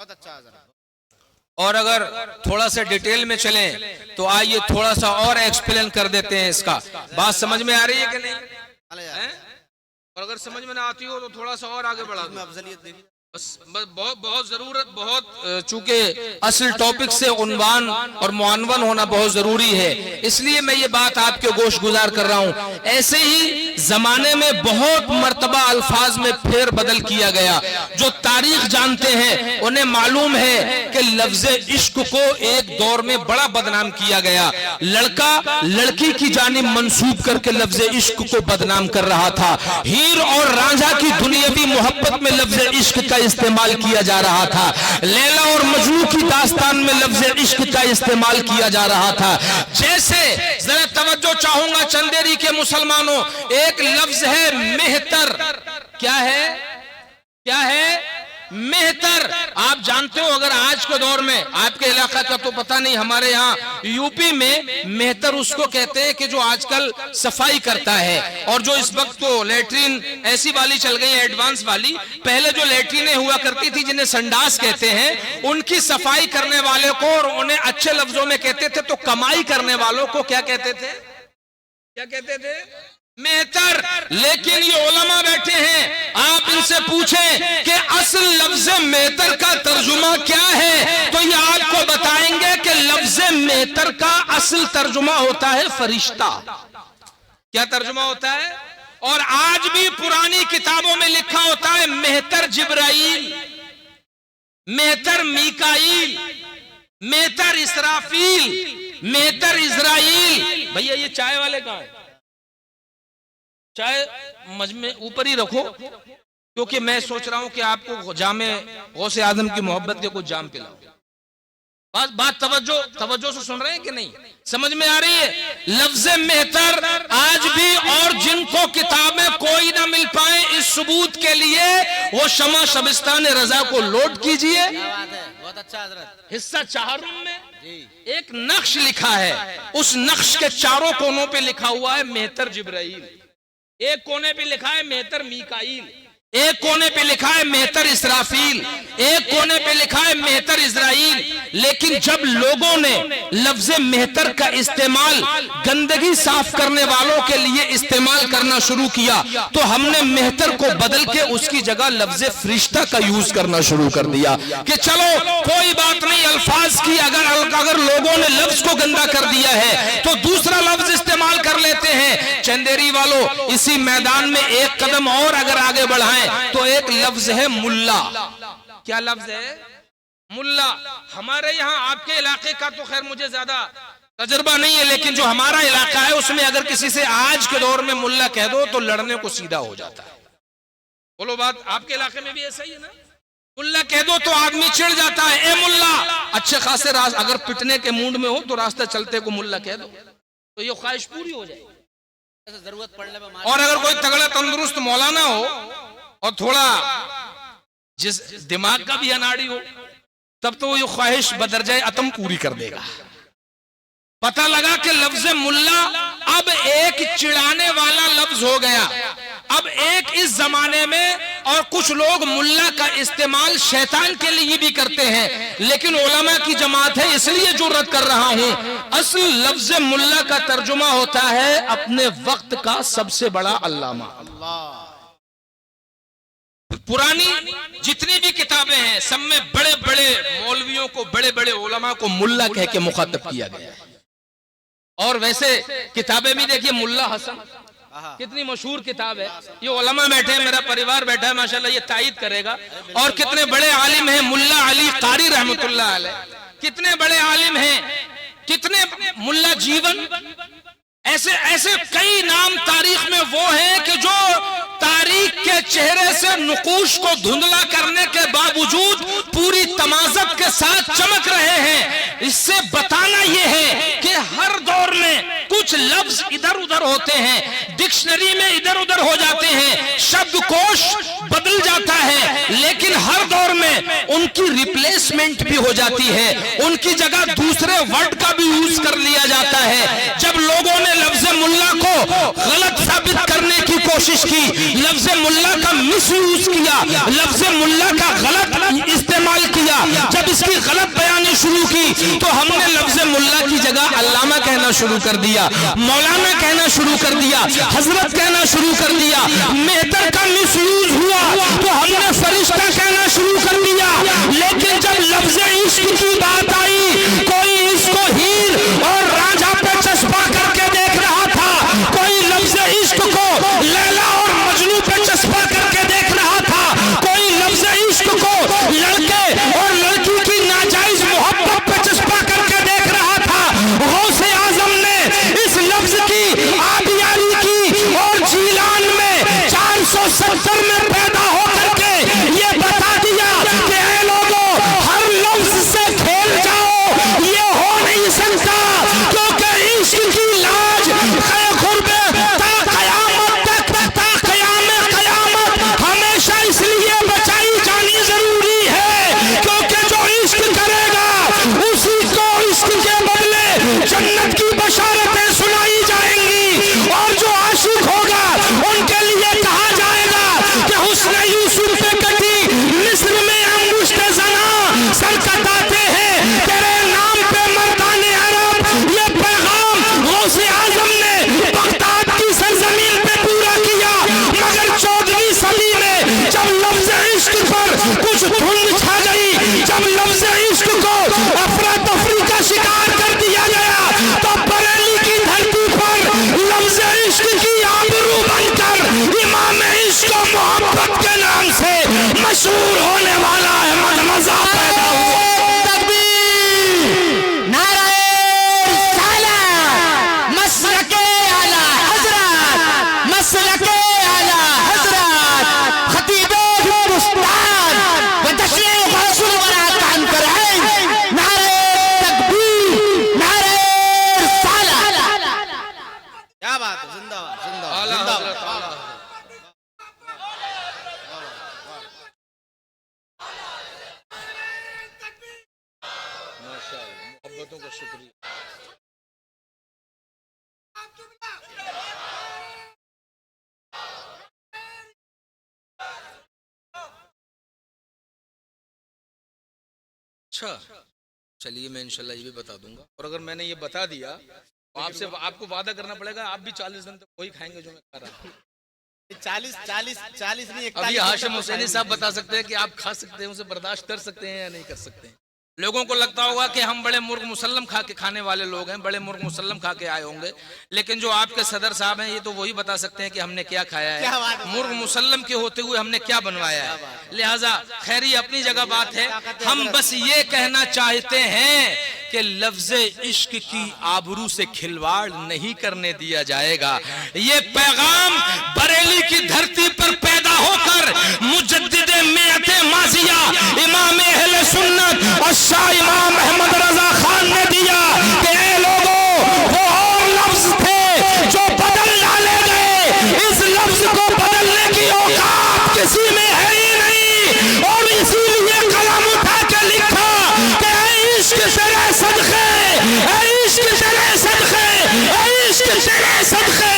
बहुत अच्छा हजरत। और अगर थोड़ा सा डिटेल में चलें तो आइए थोड़ा सा और एक्सप्लेन कर देते हैं इसका। बात समझ में आ रही है कि नहीं है? और अगर समझ में ना आती हो तो थोड़ा सा और आगे बढ़ा दो। अफजलियत देखिए, बस बहुत जरूरत, बहुत चूंकि असल टॉपिक से उन्वान और मुआनवन होना बहुत जरूरी है, इसलिए मैं ये बात आपके गोश गुजार कर रहा हूँ। ऐसे ही जमाने में बहुत मर्तबा अल्फाज में फेर बदल किया गया। जो तारीख जानते हैं उन्हें मालूम है कि लफ्ज इश्क को एक दौर में बड़ा बदनाम किया गया। लड़का लड़की की जानिब मंसूब करके लफ्ज इश्क को बदनाम कर रहा था। हीर और रांझा की दुनियावी मोहब्बत में लफ्ज इश्क का इस्तेमाल किया जा रहा था। लैला और मजनू की दास्तान में लफ्ज इश्क का इस्तेमाल किया जा रहा था। जैसे जरा तवज्जो चाहूंगा चंदेरी के मुसलमानों, एक लफ्ज है मेहतर। क्या है? क्या है? मेहतर। आप जानते हो, अगर आज के दौर में, आपके इलाका का तो पता नहीं, हमारे यहाँ यूपी में मेहतर उसको कहते हैं कि जो आजकल सफाई करता है। और जो इस वक्त तो लेटरिन ऐसी वाली चल गई है, एडवांस वाली। पहले जो लेटरिनें हुआ करती थी जिन्हें संडास कहते हैं, उनकी सफाई करने वाले को, और उन्हें अच्छे लफ्जों में कहते थे, तो कमाई करने वालों को क्या कहते थे? क्या कहते थे? मेहतर। लेकिन ये उलमा बैठे हैं, आप इनसे पूछें कि असल लफ्ज मेहतर का तर्जुमा क्या है, तो ये आपको बताएंगे कि लफ्ज मेहतर का असल तर्जुमा होता है फरिश्ता। क्या तर्जुमा होता है? और आज भी पुरानी किताबों में लिखा होता है मेहतर जिब्राइल, मेहतर मीकाईल, मेहतर इसराफील, मेहतर इजराइल। भैया ये चाय वाले कहां है? चाहे मजमे ऊपर ही रखो, क्योंकि मैं सोच रहा हूं कि आपको जामे गौसे आजम की मोहब्बत के कुछ जाम पिलाओ। बात तवज्जो से सुन रहे हैं कि नहीं? समझ में आ रही है? लफ्ज मेहतर आज भी, और जिनको किताबें कोई ना मिल पाए, इस सबूत के लिए वो शमा शबिस्तान रजा को लोड कीजिए। बहुत अच्छा हजरत। हिस्सा चाहरुम में एक नक्श लिखा है, उस नक्श के चारों कोनों पे लिखा हुआ है मेहतर जिब्राइल। एक कोने पे लिखा है मेहतर मीकाईल, एक कोने पे लिखा है मेहतर इसराफील, एक कोने पे लिखा है मेहतर इजराइल। लेकिन जब लोगों ने लफ्ज मेहतर का इस्तेमाल गंदगी साफ करने वालों के लिए इस्तेमाल करना शुरू किया, तो हमने मेहतर को बदल के उसकी जगह लफ्ज फरिश्ता का यूज करना शुरू कर दिया कि चलो कोई बात नहीं, अल्फाज की अगर लोगों ने लफ्ज को गंदा कर दिया है तो दूसरा लफ्ज इस्तेमाल कर लेते हैं। चंदेरी वालों, इसी मैदान में एक कदम और अगर आगे बढ़ाएं तो एक लफ्ज है मुल्ला। क्या लफ्ज है? मुल्ला। हमारे यहाँ, आपके इलाके का तो खैर मुझे ज्यादा तजुर्बा नहीं है, लेकिन जो हमारा इलाका है उसमें अगर किसी से आज के दौर में मुल्ला कह दो तो लड़ने को सीधा हो जाता है। बोलो बात, आपके इलाके में भी ऐसा ही है ना? मुल्ला कह दो तो आदमी चिढ़ जाता है, ए मुल्ला। अच्छे खासे अगर पिटने के मूड में हो तो रास्ते चलते को मुल्ला कह दो तो ये ख्वाहिश पूरी हो जाएगी। जरूरत पड़ने में। और अगर कोई तगड़ा तंदुरुस्त मौलाना हो और थोड़ा जिस दिमाग का भी अनाड़ी हो, तब तो वो ये ख्वाहिश बदरजाए अतम पूरी कर देगा। पता लगा कि लफ्ज मुल्ला अब एक चिढ़ाने वाला लफ्ज हो गया। अब एक इस जमाने में, और कुछ लोग मुल्ला का इस्तेमाल शैतान के लिए भी करते हैं, लेकिन उलमा की जमात है इसलिए जुर्रत कर रहा हूं। असल लफ्ज मुल्ला का तर्जुमा होता है अपने वक्त का सबसे बड़ा अल्लामा। पुरानी जितनी भी किताबें हैं सब में बड़े बड़े मौलवियों को, बड़े बड़े उलमा को मुल्ला कह के मुखातब किया गया है। और वैसे किताबें भी देखिए, मुल्ला हसन कितनी मशहूर किताब है। ये उलमा बैठे हैं, मेरा परिवार बैठा है माशाल्लाह, ये तायद करेगा। और कितने बड़े आलिम हैं, मुल्ला अली कारी रहमतुल्लाह अलैह, कितने बड़े आलिम हैं, कितने मुल्ला जीवन, ऐसे ऐसे कई नाम तारीख में वो हैं कि जो तारीख के चेहरे से नुकूश को धुंधला करने के बावजूद पूरी तमाज़त के साथ चमक रहे हैं। इससे बताना यह है कि हर दौर में कुछ लफ्ज इधर उधर होते हैं, डिक्शनरी में इधर उधर हो जाते हैं, शब्दकोश बदल जाता है, लेकिन हर दौर में उनकी रिप्लेसमेंट भी हो जाती है, उनकी जगह दूसरे वर्ड का भी यूज कर लिया जाता है। जब लोगों ने लफ्ज मुल्ला को गलत साबित करने की कोशिश की, लफ्ज मुल्ला का मिस यूज किया, लफ्ज मुल्ला का गलत इस्तेमाल किया, इसकी गलत बयानी शुरू की तो हमने लफ्ज मुल्ला की जगह अल्लामा कहना शुरू कर दिया, मौलाना कहना शुरू कर दिया, हजरत कहना शुरू कर दिया। मेहतर का मिसयूज हुआ तो हमने फरिश्ता कहना शुरू कर दिया। लेकिन जब लफ्ज इश्क की बात आई, कोई इसको हीर और रांझा पे चस्पा करके देख रहा था, कोई लफ्ज इश्क को लैला और मजनू पे चस्पा करके देख रहा था, कोई लफ्ज इश्क को लड़के और लड़की की नाजायज मोहब्बत पे चस्पा करके देख रहा था। गौसे आजम ने इस लफ्ज की आबियारी की और जीलान में 470 में पैदा होकर के ये बता दिया कि ऐ लोगों, हर लफ्ज से खेल जाओ, ये हो नहीं सकता, क्योंकि इश्क की लाज हमेशा इसलिए बचाई जानी जरूरी है क्योंकि जो इश्क करेगा उसी को इश्क के बदले जन्नत की बशारतें सुनाई जाएंगी, और जो आशिक होगा उनके लिए कहा जाएगा कि हुस्न यूसुफ पे कटी मिस्र में अंगुष्ठ ज़ना सर कटाते हैं तेरे नाम पे मर्दाने अरब। ये पैगाम गौसे आजम ने बगदाद की सरजमीन पे पूरा किया, मगर 14वीं सदी में जब लफ्ज इश्क पर कुछ धुंध छा गई, जब लफ्ज इश्क को अफरा तफरी का शिकार कर दिया गया, तो बरेली की धरती पर लफ्ज इश्क की आबरू बनकर इमाम इश्क मोहब्बत के नाम से मशहूर होने वाला अहमद मज़ा पैदा हुआ। क्या बात है, जिंदाबाद जिंदाबाद जिंदाबाद। मोहब्बतों का शुक्रिया। अच्छा, चलिए मैं इंशाल्लाह ये भी बता दूंगा, और अगर मैंने ये बता दिया तो आपको वादा करना पड़ेगा आप भी 40 दिन तक वही खाएंगे जो मैं खा रहा हूँ। 40 नहीं, अभी हाशिम हुसैनी साहब बता सकते हैं कि आप खा सकते हैं, उसे बर्दाश्त कर सकते हैं या नहीं कर सकते हैं। लोगों को लगता होगा कि हम बड़े मुर्ग मुसल्लम खाने वाले लोग हैं, बड़े मुर्ग मुसल्लम खा के आए होंगे, लेकिन जो आपके सदर साहब हैं ये तो वही बता सकते हैं कि हमने क्या खाया है, मुर्ग मुसल्लम के होते हुए हमने क्या बनवाया है। लिहाजा खैरी अपनी जगह बात है, हम बस ये कहना चाहते हैं कि लफ्ज इश्क की आबरू से खिलवाड़ नहीं करने दिया जाएगा। ये पैगाम बरेली की धरती पर पैदा होकर मुजद्दिद मियत माजिया इमाम अहले सुन्नत और शाह इमाम अहमद रजा खान ने दिया कि ऐ लोगों, वो और लफ्ज थे जो बदल डाले गए, इस लफ्ज को बदलने की औकात किसी में है ही नहीं, और इसीलिए कलम उठा के लिखा कि इश्क तेरे सदके, इश्क तेरे सदके, इश्क तेरे सदके,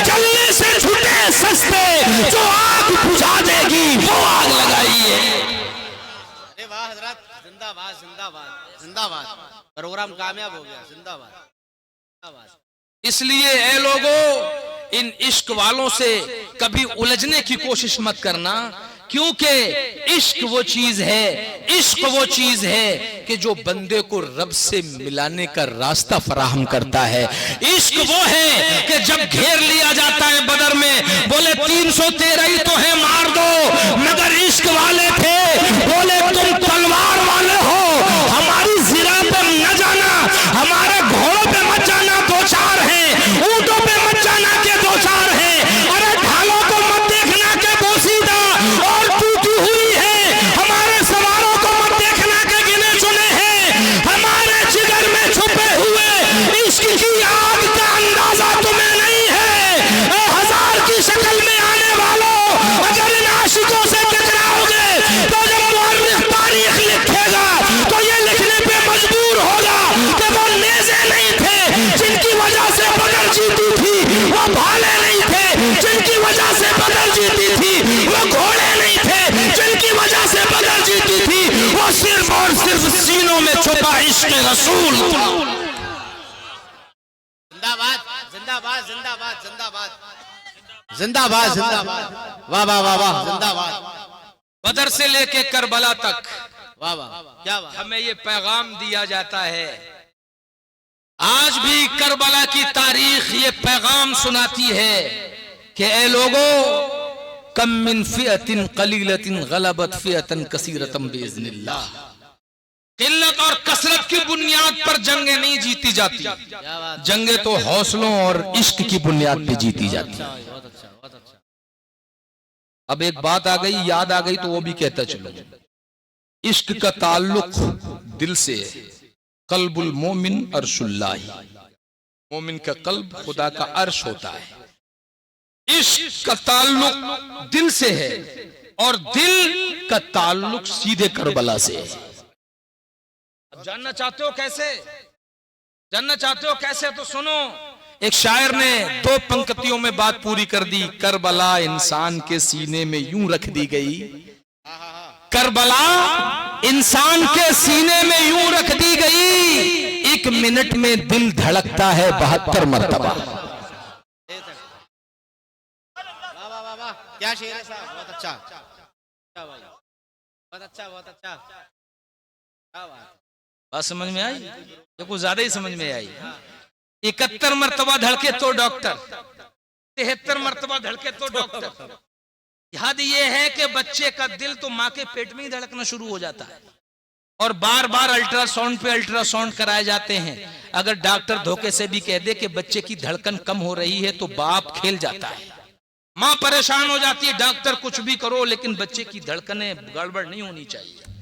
जलने से छूटे सस्ते, जो आग बुझा देगी वो आग लगाइए। अरे वाह हजरत, जिंदाबाद जिंदाबाद जिंदाबाद, प्रोग्राम कामयाब हो गया, जिंदाबाद जिंदाबाद। इसलिए ऐ लोगों, इन इश्क वालों से कभी उलझने की कोशिश मत करना, क्योंकि इश्क वो चीज है, इश्क वो चीज है कि जो बंदे को रब से मिलाने का रास्ता फराहम करता है। इश्क वो है कि जब घेर लिया जाता है बदर में, बोले 313 ही तो है, मार दो, मगर इश्क वाले थे, बोले तुम तलवार वाले हो, हमारी जिरा पर न जाना, हमारे घोड़ों पे मत जाना, 2-4 हैं, ऊंटों पे मत जाना के 2-4 हैं, अरे ढालों को मत देखना के बोसीदा और टूटी हुई है, हमारे सवारों को मत देखना के गिने चुने हैं, हमारे जिगर में छुपे हुए इश्क की आग का अंदाजा तुम्हें नहीं है। 1000 की शक्ल में आने वालों, अगर इन आशिकों से टकराओगे तो जब वो सिर्फ और सिर्फ सीनों में छुपा इश्क रसूल था। जिंदाबाद जिंदाबाद जिंदाबाद जिंदाबाद जिंदाबाद जिंदाबाद, वाह वाह वाह वाह, जिंदाबाद। बदर से लेके करबला तक वाह वाह, क्या बात। हमें ये पैगाम दिया जाता है, आज भी करबला की तारीख ये पैगाम सुनाती है कि ए लोगों, कम मिन फिअतिन कलीलतिन गलबत फिअतन कसीरतन बिइज़्निल्लाह। किल्लत और कसरत की बुनियाद पर जंगें नहीं जीती जाती, जंगें तो हौसलों और इश्क की बुनियाद पे जीती जाती। बहुत अच्छा बहुत अच्छा। अब एक बात आ गई, याद आ गई, तो वो भी कहता चलो। इश्क का ताल्लुक दिल से है। कल्बुल मोमिन अर्शुल्लाही, मोमिन का कल्ब खुदा का अर्श होता है। इश्क का ताल्लुक दिल से है और दिल का ताल्लुक सीधे करबला से है। अब जानना चाहते हो कैसे? जानना चाहते हो कैसे? तो सुनो, एक शायर ने 2 पंक्तियों में बात पूरी कर दी। करबला इंसान के सीने में यूं रख दी गई, करबला इंसान के सीने में यूं रख दी गई, 1 मिनट में दिल धड़कता है 72 मरतबा। वाह वाह वाह वाह, क्या शेर है साहब, बहुत अच्छा भाई, बहुत अच्छा बहुत अच्छा, क्या बात। बात समझ में आई? ये कुछ ज्यादा ही समझ में आई। 71 मरतबा धड़के तो डॉक्टर, 73 मरतबा धड़के तो डॉक्टर। हद ये है कि बच्चे का दिल तो माँ के पेट में ही धड़कना शुरू हो जाता है और बार बार अल्ट्रासाउंड पे अल्ट्रासाउंड कराए जाते हैं। अगर डॉक्टर धोखे से भी कह दे कि बच्चे की धड़कन कम हो रही है तो बाप खेल जाता है, माँ परेशान हो जाती है। डॉक्टर कुछ भी करो लेकिन बच्चे की धड़कनें गड़बड़ नहीं होनी चाहिए।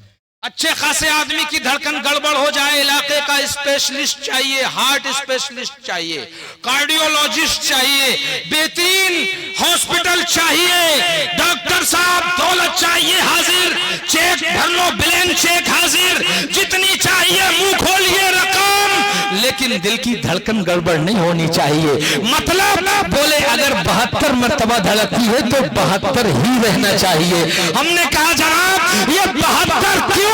अच्छे खासे आदमी की धड़कन गड़बड़ हो जाए, इलाके का स्पेशलिस्ट चाहिए, हार्ट स्पेशलिस्ट चाहिए, कार्डियोलॉजिस्ट चाहिए, बेहतरीन हॉस्पिटल चाहिए, डॉक्टर साहब दौलत चाहिए हाजिर, चेक भर लो, ब्लैंक चेक हाजिर, जितनी चाहिए मुंह खोलिए रकम, लेकिन दिल की धड़कन गड़बड़ नहीं होनी चाहिए। मतलब बोले अगर 72 मरतबा धड़कती है तो 72 ही रहना चाहिए। हमने कहा जनाब ये 72 क्यों?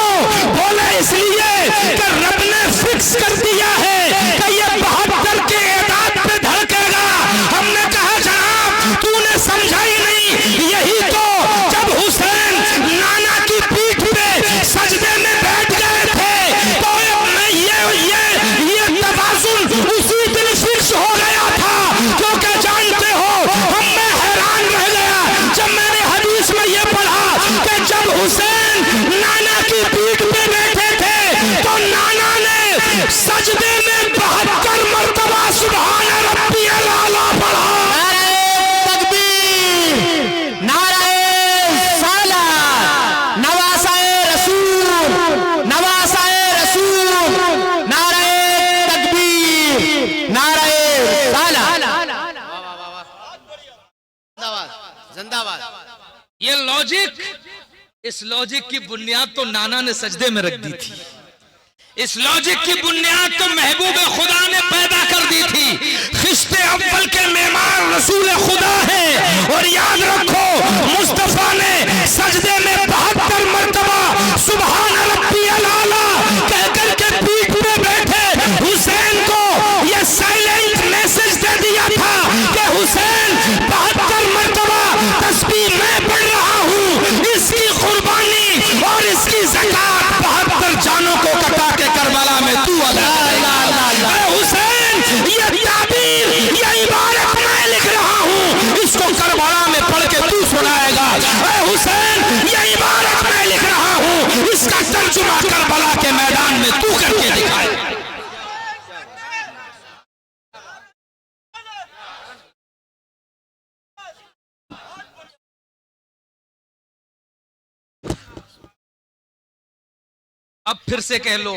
बोले इसलिए कि रब ने फिक्स कर दिया है कि ये 72 के एदाद पे धड़केगा। हमने कहा जनाब तूने समझा ही नहीं, यही तो जब हुसैन नाना की पीठ पे सजदे में बैठ गए थे तो ये तवाज़ुन उसी दिन फिक्स हो गया था। क्योंकि जानते हो मैं हैरान रह गया जब मैंने हदीस में ये पढ़ा कि जब हुसैन नाना की पीठ पे बैठे थे तो नाना ने सजदे में 72 मरतबा सुभान रब्बियल आला पढ़ा। तकबीर, नारे सलात, नवासाए रसूल, नवासाए रसूल, नारे तकबीर, नारे सलात। वाह वाह वाह वाह, जिंदाबाद जिंदाबाद। ये लॉजिक, इस लॉजिक की बुनियाद तो नाना ने सजदे में रख दी थी। इस लॉजिक की बुनियाद तो महबूब खुदा ने पैदा कर दी थी। खिस्ते अव्वल के मेहमान रसूल खुदा है। और याद रखो मुस्तफा ने सजदे में 72 मरतबा सुभान रब्बियल आला कहकर के पीठ पे बैठे हुसैन को यह साइलेंट मैसेज दे दिया था कि हुसैन 72 मरतबा तस्बीह मैं पढ़ रहा हूँ, इसकी कुर्बानी और इसकी ज़कात 72 जानों को कटा के करबला में तू अदा करेगा। हुसैन ये ताबीर, ये इबारत मैं लिख रहा हूँ, इसको करबला में पढ़ के तू सुनाएगा। हुसैन ये इबारत मैं लिख रहा हूँ, इसका तर्जुमा करबला के मैदान में तू करके दिखाएगा। अब फिर से कह लो,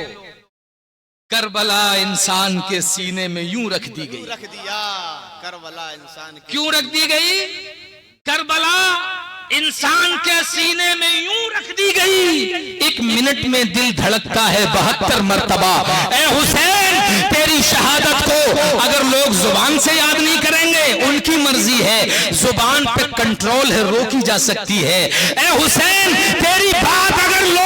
करबला इंसान के सीने में यूं रख दी गई। रख दिया करबला इंसान के, क्यों रख दी गई? करबला इंसान के सीने में यूं रख दी गई, 1 मिनट में दिल धड़कता है 72 मरतबा। ए हुसैन तेरी शहादत को अगर लोग जुबान से याद नहीं करेंगे उनकी मर्जी है, जुबान पे कंट्रोल है, रोकी जा सकती है। ए हुसैन तेरी बात अगर लोग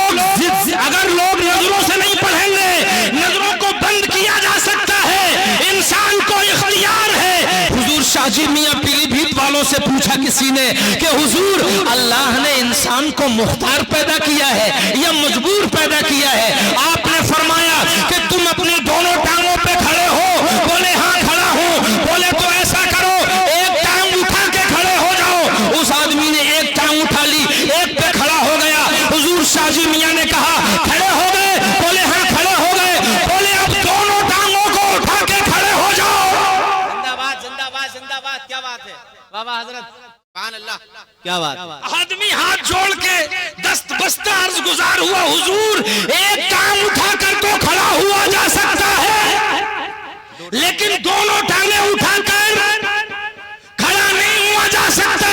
किसी ने कि हुजूर अल्लाह ने इंसान को मुख्तार पैदा किया है या मजबूर पैदा किया है? आपने फरमाया कि तुम अपनी दोनों टांगों पे खड़े हो। बोले हाँ खड़ा हूं। बोले तो ऐसा करो, एक टांग उठा के खड़े हो जाओ। उस आदमी ने एक टांग उठा ली, एक पे खड़ा हो गया। हुजूर शाजी मियां ने कहा खड़े हो गए? बोले हाँ खड़े हो गए। बोले अब दोनों टांगों को उठा के खड़े हो जाओ। जिंदाबाद जिंदाबाद जिंदाबाद। क्या बात है बाबा हजरत, सुभान अल्लाह, क्या बात। आदमी हाथ जोड़ के दस्त बस्ता अर्ज गुजार हुआ, हुजूर एक टांग उठा कर तो खड़ा हुआ जा सकता है, लेकिन दोनों टांगे उठाकर खड़ा नहीं हुआ जा सकता।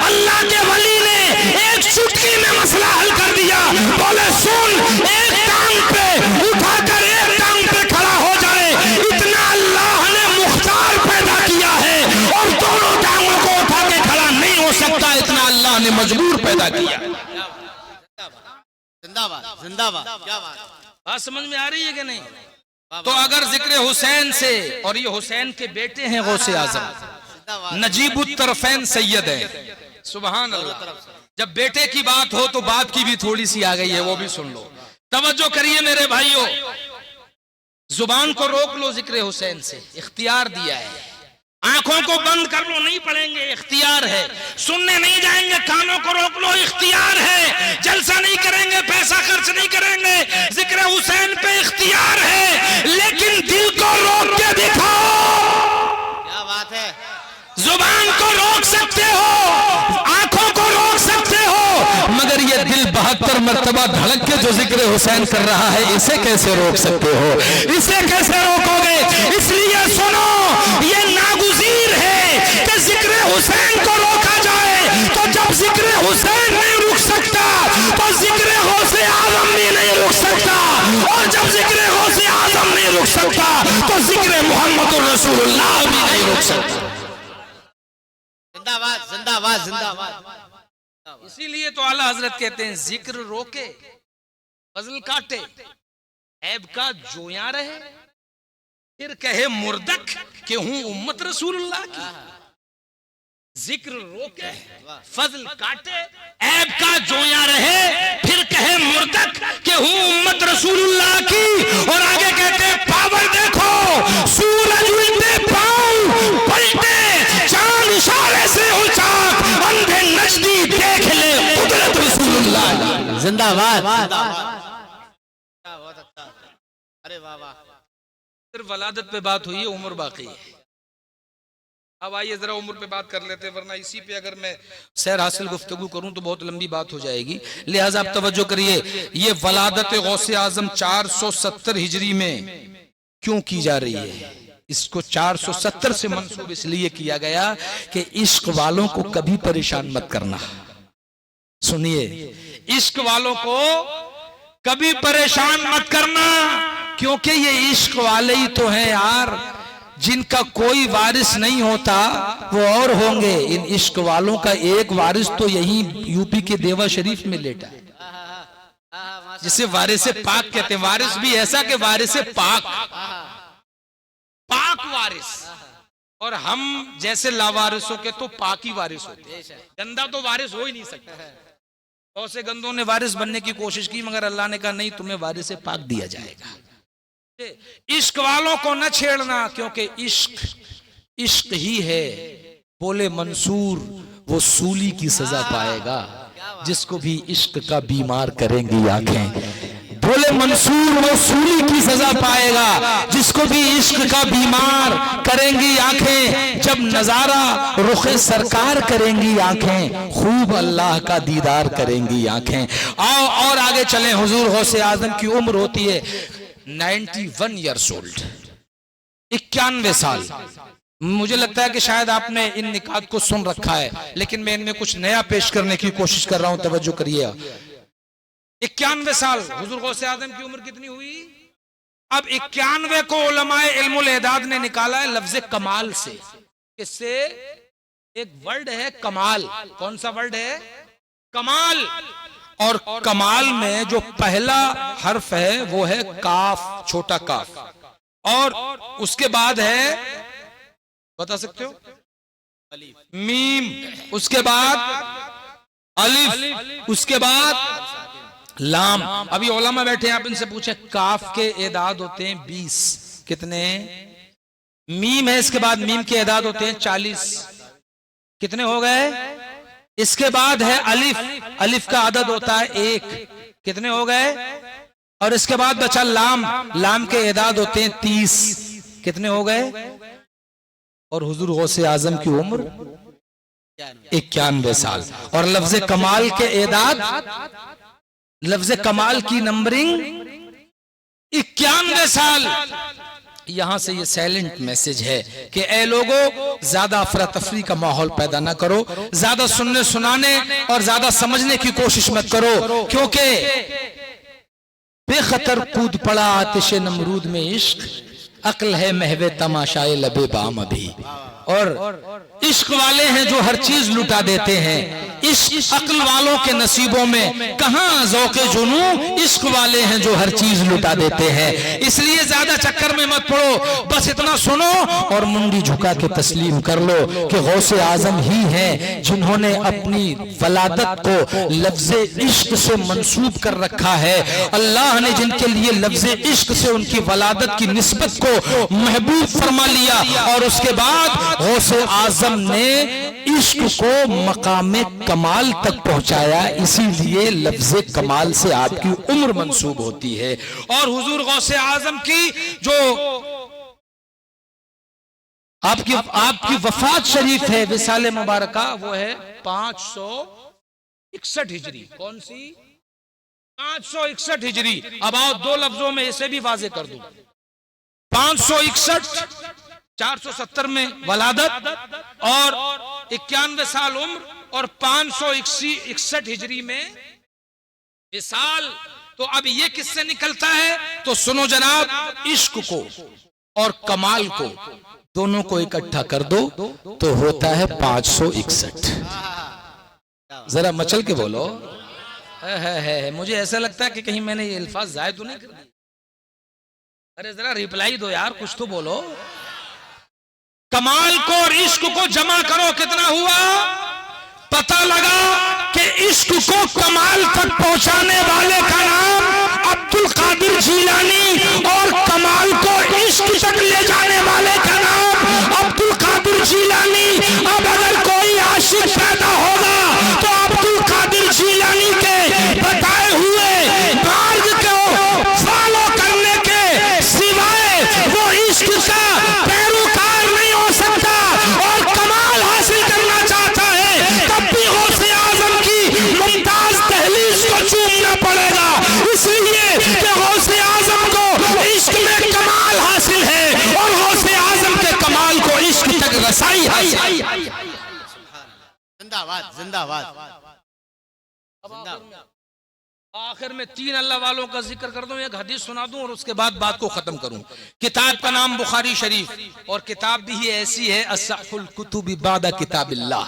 अल्लाह के वली ने एक चुटकी में मसला हल कर दिया। बोले सुन, एक टांग पे उठाकर एक टांग पे खड़ा हो जाए, इतना अल्लाह ने मुख्तार पैदा किया है। और दोनों टांगों को उठा के खड़ा नहीं हो सकता, इतना अल्लाह ने मजबूर पैदा किया। जिंदाबाद जिंदाबाद। क्या बात समझ में आ रही है कि नहीं? तो अगर जिक्र हुसैन से, और ये हुसैन के बेटे हैं गौसे आजम, नजीबुत तरफैन सैयद है, सुभान अल्लाह। जब बेटे की बात हो तो बाप की भी थोड़ी सी आ गई है, वो भी सुन लो। तवज्जो करिए मेरे भाइयों, जुबान को रोक लो जिक्र हुसैन से, इख्तियार दिया है। आंखों को बंद कर लो, नहीं पढ़ेंगे, इख्तियार है। सुनने नहीं जाएंगे, कानों को रोक लो, इख्तियार है। जलसा नहीं करेंगे, पैसा खर्च नहीं करेंगे, जिक्र हुसैन पे इख्तियार है। लेकिन दिल को रोक के दिखाओ। क्या बात है। जुबान को रोक सकते हो, आंखों को रोक सकते हो, मगर ये दिल 72 मरतबा धड़क के जो जिक्र हुसैन कर रहा है, इसे कैसे रोक सकते हो? इसे कैसे रोकोगे? इसलिए सुनो, ये नागुज़ीर है कि जिक्र हुसैन को रोका जाए। तो जब जिक्र हुसैन नहीं रुक सकता, तो जिक्र गौसे आज़म भी नहीं रुक सकता। और जब जिक्र गौसे आज़म नहीं रुक सकता, तो जिक्र मोहम्मद रसूलुल्लाह भी नहीं रुक सकता। जिंदाबाद जिंदाबाद जिंदाबाद। इसीलिए तो आला हजरत कहते हैं जिक्र रोके फजल काटे, ऐब का जोया रहे, फिर कहे मुर्दक कि हूं उम्मत रसूलुल्लाह की। जिक्र रोके फजल काटे, ऐब का जोया रहे, फिर कहे मुर्दक कि हूं उम्मत रसूलुल्लाह की। और आगे कहते हैं पावर देखो, सूरज उल्टे पांव पलटे, चांद इशारे से ऊंचा, अंधे नजदी देख ले कुदरत रसूलुल्लाह। जिंदाबाद। बहुत अच्छा। अरे वाह वाह। सिर्फ वलादत पे बात हुई है, उम्र बाकी है। अब आइए जरा उम्र पे बात कर लेते हैं, वरना इसी पे अगर मैं सैर हासिल गुफ्तगू करूं तो बहुत लंबी बात हो जाएगी। लिहाजा आप तवज्जो करिए, ये वलादत गौसे आजम 470 हिजरी में क्यों की जा रही है? इसको 470 से मंसूब इसलिए किया गया कि इश्क वालों को कभी परेशान मत करना। सुनिए, इश्क वालों को कभी परेशान मत करना, क्योंकि ये इश्क वाले ही तो हैं यार, जिनका कोई वारिस नहीं होता वो और होंगे। इन इश्क वालों का एक वारिस तो यही यूपी के देवा शरीफ में लेटा है, जिसे वारिस पाक कहते हैं। वारिस भी ऐसा कि वारिस पाक, पाक वारिस। और हम जैसे लावारिसों के तो पाक ही वारिस होते हैं, गंदा तो वारिस हो ही नहीं सकता। बहुत से गंदों ने वारिस बनने की कोशिश की, मगर अल्लाह ने कहा नहीं, तुम्हें वारिस पाक दिया जाएगा। इश्क वालों को न छेड़ना, क्योंकि इश्क इश्क ही है। बोले मंसूर वो सूली की सजा पाएगा, जिसको भी इश्क का बीमार करेंगी आंखें। बोले मंसूर वो सूली की सजा पाएगा, जिसको भी इश्क का बीमार करेंगी आंखें। जब नजारा रुखे सरकार करेंगी आंखें, खूब अल्लाह का दीदार करेंगी आंखें। आओ और आगे चलें। हुजूर गौसे आजम की उम्र होती है 91 ईयर्स ओल्ड, 91 साल। मुझे लगता है कि शायद आपने इन निकात को सुन रखा है, लेकिन मैं इनमें कुछ नया पेश करने की कोशिश कर रहा हूं, तवज्जो करिए। 91 साल हुजूर गौसे आजम की उम्र कितनी हुई? अब 91 को उलमाए इल्मुल एदाद ने निकाला है लफ्ज कमाल से। किससे? एक वर्ड है कमाल। कौन सा वर्ड है? कमाल। और कमाल में जो पहला हर्फ है वो है काफ, छोटा काफ, और उसके बाद है, बता सकते हो? अलीफ, मीम, उसके बाद अलिफ, उसके बाद लाम। अभी उलमा बैठे हैं, आप इनसे पूछे काफ के एदाद होते हैं 20, कितने? मीम है, इसके बाद मीम के एदाद होते हैं 40, कितने हो गए? इसके बाद है अलिफ, अलिफ का आदद होता है 1, कितने हो गए? और इसके बाद बचा लाम, लाम के एदाद होते हैं 30, कितने हो गए? और हुजूर गौसे आजम की उम्र 91 साल। और लफ्ज कमाल के एदाद, लफ्ज कमाल की नंबरिंग 91 साल। यहां से ये साइलेंट मैसेज है कि ए लोगों, ज्यादा अफरा तफरी का माहौल पैदा ना करो, ज्यादा सुनने सुनाने और ज्यादा समझने की कोशिश मत करो, क्योंकि बेखतर कूद पड़ा आतिश नमरूद में इश्क, अक्ल है महवे तमाशाए लबे बाम अभी। और इश्क वाले हैं जो हर चीज लुटा देते हैं, इश्क अक्ल वालों के नसीबों में कहां ज़ौक़े जुनू, इश्क वाले हैं जो हर चीज लुटा देते हैं। इसलिए ज्यादा चक्कर में मत पड़ो, बस इतना सुनो और मुंडी झुका के तस्लीम कर लो कि गौसे आजम ही हैं जिन्होंने अपनी वलादत को लफ्ज़े इश्क से मंसूब कर रखा है। अल्लाह ने जिनके लिए लफ्ज़े इश्क से उनकी वलादत की निस्बत को महबूब फरमा लिया, और उसके बाद गौसे आजम ने इश्क को मकामे कमाल तक पहुंचाया, इसीलिए लफ्ज़े कमाल से आपकी उम्र मंसूब होती है। और हुजूर गौसे आजम की जो आपकी वफात शरीफ है विसाले मुबारका, वो है 561 हिजरी। कौन सी? 561 हिजरी। अब आओ दो लफ्जों में इसे भी वाजे कर दूं। 561, 470 में वलादत और 91 साल उम्र, और 561 हिजरी में विसाल। तो अब ये किससे निकलता है? तो सुनो जनाब, इश्क को और कमाल को दोनों को इकट्ठा कर दो तो होता है 561। जरा मचल के बोलो। है मुझे ऐसा लगता है कि कहीं मैंने ये अल्फाज जायद तो नहीं कर दिए। अरे जरा रिप्लाई दो यार, कुछ तो बोलो। कमाल को और इश्क को जमा करो, कितना हुआ? पता लगा कि इश्क को कमाल तक पहुंचाने वाले का नाम अब्दुल कादिर जीलानी, और कमाल को इश्क तक ले जाने वाले का नाम अब्दुल कादिर जीलानी। अब अगर कोई आशिक पैदा होगा तो अब्दुल कादिर जीलानी के बताए हुए मार्ग को फॉलो करने के सिवाय वो इश्क का पैरोकार नहीं हो सकता। और कमाल हासिल करना चाहता है तब भी गौसे आजम की मुमताज दहलीज को चूमना पड़ेगा, इसलिए कि गौसे आजम को इश्क में कमाल हासिल है और गौसे आजम के कमाल को इश्क तक रसाई है। जिंदाबाद जिंदाबाद। आखिर में 3 अल्लाह वालों का जिक्र कर दूं, एक हदीस सुना दूं और उसके बाद बात को खत्म करूं। किताब का नाम बुखारी शरीफ, और किताब भी ऐसी है असहुल कुतुबी बादा किताबिल्लाह,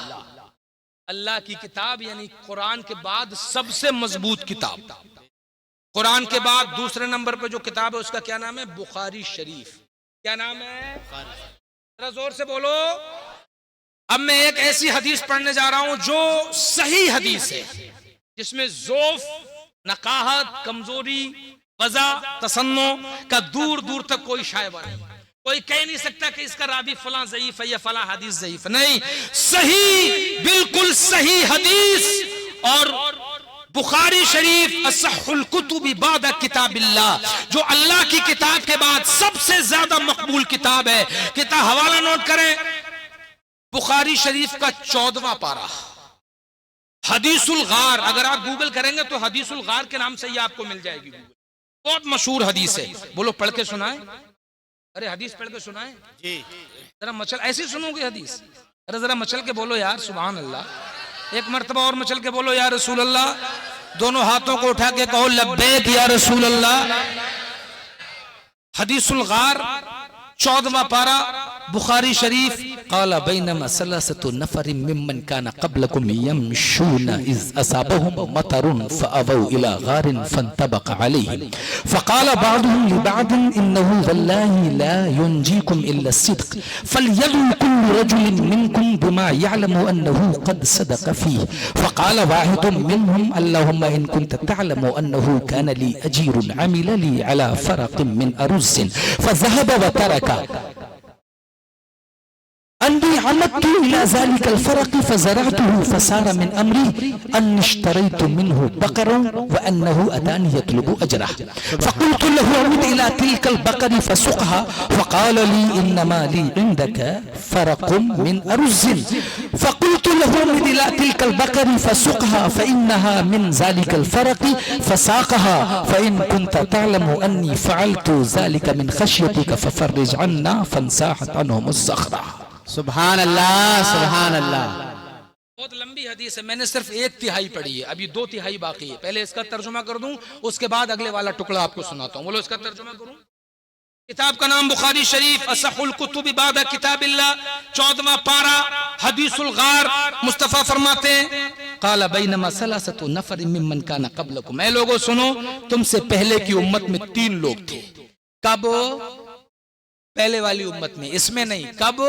अल्लाह की किताब यानी कुरान के बाद सबसे मजबूत किताब। कुरान के बाद दूसरे नंबर पे जो किताब है उसका क्या नाम है? बुखारी शरीफ। क्या नाम है? जरा जोर से बोलो। अब मैं एक ऐसी हदीस पढ़ने जा रहा हूं जो सही हदीस है, जिसमें ज़ोफ, नकाहत, कमजोरी, वज़ा, तसन्नो का दूर दूर तक कोई शायबा नहीं। कोई कह नहीं सकता कि इसका रावी फलां ज़ईफ है या फलां हदीस ज़ईफ। नहीं, सही, बिल्कुल सही हदीस। और बुखारी शरीफ असहुल कुतुबी बादा किताबिल्लाह, जो अल्लाह की किताब के बाद सबसे ज्यादा मकबूल किताब है। किताब हवाला नोट करें, बुखारी शरीफ का 14वां पारा, हदीसुल गार। अगर आप गूगल करेंगे तो हदीसुल गार के नाम से ही आपको मिल जाएगी। बहुत मशहूर हदीस है। बोलो पढ़ के सुनाए। अरे हदीस पढ़ के सुनाए जी। जरा मचल, ऐसे सुनोगे हदीस? अरे जरा मचल के बोलो यार, सुभान अल्लाह। एक मर्तबा और मचल के बोलो या रसूल अल्लाह। दोनों हाथों को उठा के कहो लब्बैक या रसूल अल्लाह। हदीसुल गार 14वां पारा बुखारी शरीफ, क़ाला बैनमा सलासतु नफरिन मिम्मन काना क़ब्लकुम यमशूना इज़ असाबहुम मतरुन फ़अवौ इला गारिन फंतबक़ अलैहिम फ़क़ाला बअदुहुम लिबअदिन इन्नहु वल्लाहि ला युंजीकुम इल्ला सिद्क़ फलयदउ कुल्लु रजुलिन मिनकुम बिमा यअलमु अन्नहु क़द सदक़ फ़ीह फ़क़ाला वाहिदुम मिनहुम अल्लाहुम्मा इन कुन्त तअलमु अन्नहु काना ली अजीरुन अमिल ली अला फ़रक़िन मिन अरुज़्ज़िन फ़ज़हब व तरका अन्नी अमदतु इला ज़ालिकल फ़रक़ फ़ज़रअतुहु फ़सार मिन अमरी अन्नी इश्तरैतु मिन्हु बक़रन व अन्नहु अतानी यत्लुबु अजरह फ़क़ुल्तु लहु अमिद इला तिल्कल बक़री फ़सुक़हा फ़क़ाल ली इन्नमा ली इंदक फ़रक़ुन मिन अरुज़्ज़िन फ़क़ुल्तु लहु अमिद इला तिल्कल बक़री फ़सुक़हा फ़इन्नहा मिन ज़ालिकल फ़रक़ फ़साक़हा फ़इन कुन्त तअलमु अन्नी फ़अलतु ज़ालिक मिन ख़श्यतिक फ़फ़र्रिज अन्ना फ़न्साहत अन्हुमुस ज़ख़रा। सुभान अल्लाह, सुभान अल्लाह। बहुत लंबी हदीस है, मैंने सिर्फ 1/3 पढ़ी है, अभी 2/3 बाकी है। पहले इसका तर्जुमा कर दूं, उसके बाद अगले वाला टुकड़ा आपको सुनाता हूं। बोलो इसका तर्जुमा करूं। किताब का नाम बुखारी शरीफ, असहुल कुतुब बाद किताबिल्लाह, 14वां पारा, हदीसुल गार। मुस्तफा फरमाते हैं, काला बैनमा सलासतु नफर मिम्मन काना क़ब्लकुम, ऐ लोगों सुनो, तुमसे पहले की उम्मत में 3 लोग थे। कब? पहले वाली उम्मत में, इसमें नहीं। कब?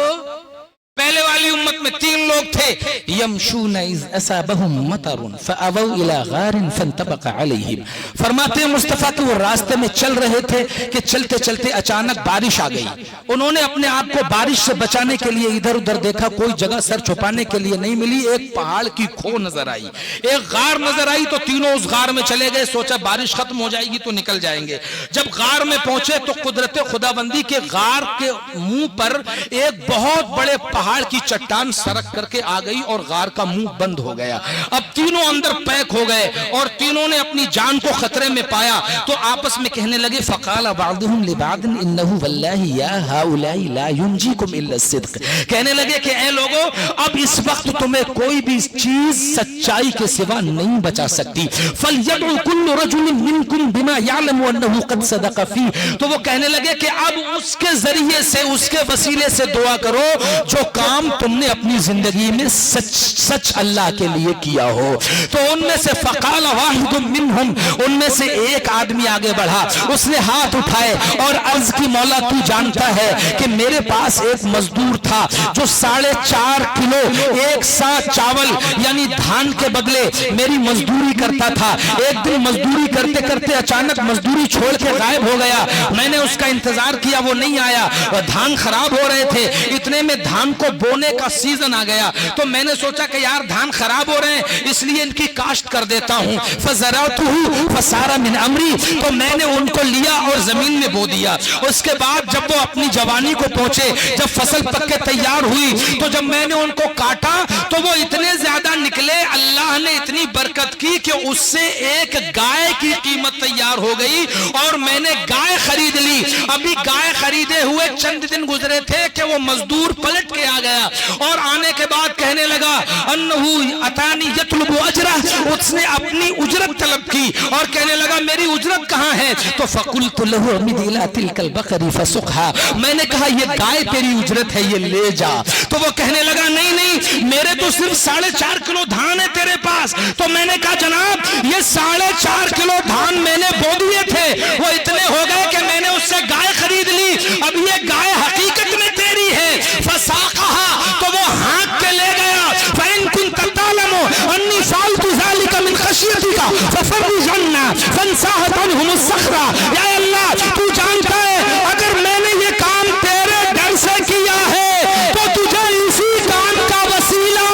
पहले वाली उम्मत में 3 लोग थे। यमशूना इज़ असाबहुम मतरुन फ़अवौ इला गारिन फंतबक़ अलैहिम। फरमाते हैं मुस्तफ़ा कि वो रास्ते में चल रहे थे कि चलते चलते अचानक बारिश आ गई। उन्होंने अपने आप को बारिश से बचाने के लिए इधर उधर देखा, कोई जगह सर छुपाने के लिए नहीं मिली। एक पहाड़ की खो नजर आई, एक गार नजर आई, तो तीनों उस गार में चले गए। सोचा बारिश खत्म हो जाएगी तो निकल जाएंगे। जब गार में पहुंचे तो कुदरत खुदाबंदी के गार के मुंह पर एक बहुत बड़े पहाड़ की चट्टान सरक करके आ गई और गार का मुंह बंद हो गया। अब तीनों अंदर पैक हो गए और तीनों ने अपनी जान को खतरे में पाया तो आपस में कहने लगे, फ़क़ाला बअदुहुम लिबअदिन इन्नहु वल्लाहि या हाउलाई ला युंजीकुम इल्ला सिद्क़। कहने लगे कि ऐ लोगों, अब इस वक्त तुम्हें कोई भी चीज सच्चाई के सिवा नहीं बचा सकती। फलयदउ कुल्लु रजुलिन मिनकुम बिमा यअलमु अन्नहु क़द सदक़ फ़ी। तो वो कहने लगे कि अब उसके जरिए से, उसके वसीले से दुआ करो जो काम तुमने अपनी जिंदगी में सच अल्लाह के लिए किया हो। तो उनमें से फ़क़ाल वाहिदुम मिनहुम, उनमें से एक आदमी आगे बढ़ा, उसने हाथ उठाए और अर्ज की, मौला तू जानता है कि मेरे पास एक मजदूर था जो 4.5 किलो एक सा चावल यानी धान के बदले मेरी मजदूरी करता था। एक दिन मजदूरी करते करते अचानक मजदूरी छोड़ के गायब हो गया। मैंने उसका इंतजार किया, वो नहीं आया। धान खराब हो रहे थे, इतने में धान को बोने का सीजन आ गया। तो मैंने सोचा कि यार धान खराब हो रहे हैं, इसलिए इनकी काश्त कर देता हूं। फ़ज़रअतुहु फ़सारा मिन अमरी, तो मैंने उनको लिया और जमीन में बो दिया। उसके बाद जब वो अपनी जवानी को पहुंचे, जब फसल पक के तैयार हुई, तो जब मैंने उनको काटा तो वो इतने ज्यादा निकले, अल्लाह ने इतनी बरकत की कि उससे एक गाय की कीमत तैयार हो गई और मैंने गाय खरीद ली। अभी गाय खरीदे हुए चंद दिन गुजरे थे कि वो मजदूर पलट के आ गया और आने के बाद कहने लगा, अन्नहु अतानी यत्लुबु अजरा, उसने अपनी उजरत तलब की और कहने लगा मेरी उजरत कहां है? तो फ़क़ुल्तु लहु अमिद इला तिल्कल बक़री फ़सुक़हा, मैंने कहा ये गाय तेरी उजरत है, ये ले जा। तो वो कहने लगा नहीं नहीं, मेरे तो सिर्फ 4.5 किलो धान है तेरे पास। तो मैंने कहा जनाब ये 4.5 किलो धान मैंने बो दिए थे, वो इतने हो गए कि मैंने उससे गाय खरीद ली। अब ये गाय हकीकत में तेरी है। फ़साक़हा, तो वो हाँक के ले गया। फ़इन कुन्त तअलमु अन्नी फ़अलतु ज़ालिका मिन ख़श्यतिका फ़फ़र्रिज अन्ना फ़न्साहत अन्हुमुस ज़ख़रा। या अल्लाह तू जानता है अगर मैंने ये काम तेरे डर से किया है तो तुझे इसी काम का वसीला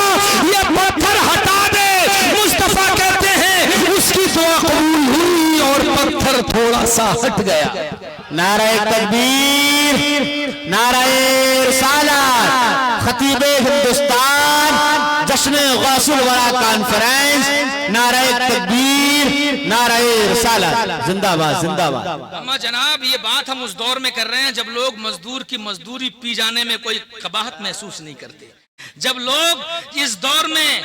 ये पत्थर हटा दे। मुस्तफा कहते हैं उसकी दुआ कबूल हुई और पत्थर थोड़ा सा हट गया। नारे तकबीर, नारे रिसालत, खतीबे हिंदुस्तान, जश्न गौसुल वरा कॉन्फ्रेंस, नारे तकबीर, नारे रिसालत, जिंदाबाद जिंदाबाद। अम्मा जनाब, ये बात हम उस दौर में कर रहे हैं जब लोग मजदूर की मजदूरी पी जाने में कोई कबाहत महसूस नहीं करते। जब लोग इस दौर में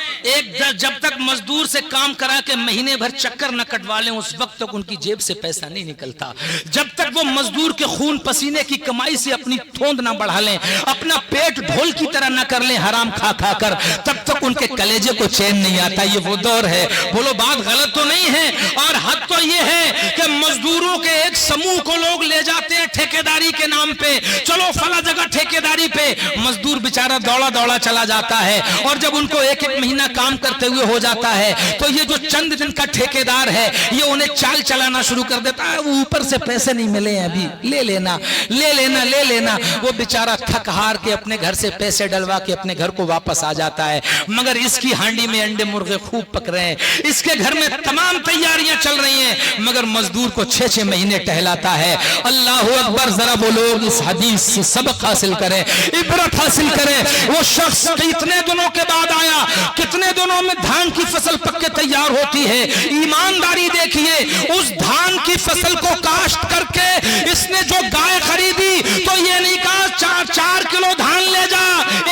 जब तक मजदूर से काम करा के महीने भर चक्कर न कटवा लें, उस वक्त तक उनकी जेब से पैसा नहीं निकलता। जब तक वो मजदूर के खून पसीने की कमाई से अपनी थोंद ना बढ़ा लें, अपना पेट ढोल की तरह ना कर लें हराम खा खा कर, तब तक उनके कलेजे को चैन नहीं आता। ये वो दौर है। बोलो बात गलत तो नहीं है। और हद तो ये है कि मजदूरों के एक समूह को लोग ले जाते हैं ठेकेदारी के नाम पे, चलो फला जगह ठेकेदारी पे। मजदूर बेचारा दौड़ा दौड़ा चला जाता है, और जब उनको एक एक महीना काम करते हुए हो जाता है तो ये जो चंद दिन का ठेकेदार है ये उन्हें चाल चलाना शुरू कर देता है। वो ऊपर से पैसे नहीं मिले हैं अभी, ले लेना ले लेना ले लेना। वो बेचारा थक हार के अपने घर से पैसे डलवा के अपने घर को वापस आ जाता है, मगर इसकी हांडी में अंडे मुर्गे खूब पक रहे हैं, इसके घर में तमाम तैयारियां चल रही हैं, मगर मजदूर को 6-6 महीने टहलाता है। अल्लाह अकबर। जरा वो लोग इस हदीस से सबक हासिल करें, इबरत हासिल करें। वो शख्स कितने दिनों के बाद आया, कितने दिनों में धान की फसल पक के तैयार होती है। ईमानदारी देखिए, उस धान की फसल को काश्त करके इसने जो गाय खरीदी तो ये नहीं कहा 4 किलो धान ले जा,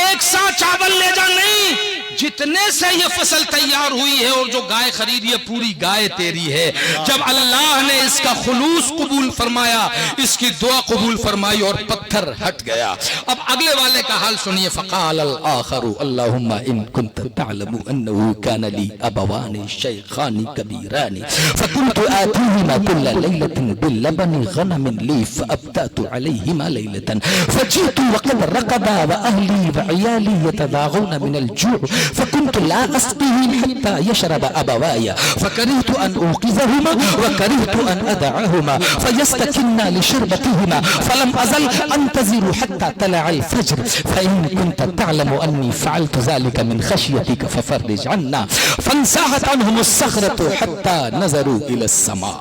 1 सा चावल ले जा, नहीं, जितने से ये फसल तैयार हुई है और जो गाय खरीदी है पूरी गाय तेरी है। जब अल्लाह ने इसका खुलूस कबूल फरमाया, इसकी दुआ कबूल फरमाई और पत्थर हट गया। अब अगले वाले का हाल सुनिए। फ़क़ाल अल-आख़रु अल्लाहुम्मा इन कुन्त तअलमु अन्नहु कान ली अबवानि शैख़ानि कबीरानि फ़कुन्तु आतीहिमा कुल्ल लैलतिन बिलबनि गनमिन ली फ़अब्तअतु अलैहिमा लैलतन फ़जीतु वक़द रक़दा व अहली व इयाली यतदाग़ून मिनल जूअ फ़कुन्तु ला अस्क़ीहिम हत्ता यशरब अबवाया फ़करिहतु अन ऊक़िज़हुमा व करिहतु अन अदअहुमा फ़यस्तकिन्ना लिशरबतिहिमा फ़लम अज़ल अंतज़िरु हत्ता तलअल फ़ज्र फ़इन कुन्त तअलमु अन्नी फ़अल्तु ज़ालिका मिन ख़श्यतिका फ़फ़र्रिज अन्ना फ़न्साहत अन्हुमुस सख़रतु हत्ता नज़रू इलस समा।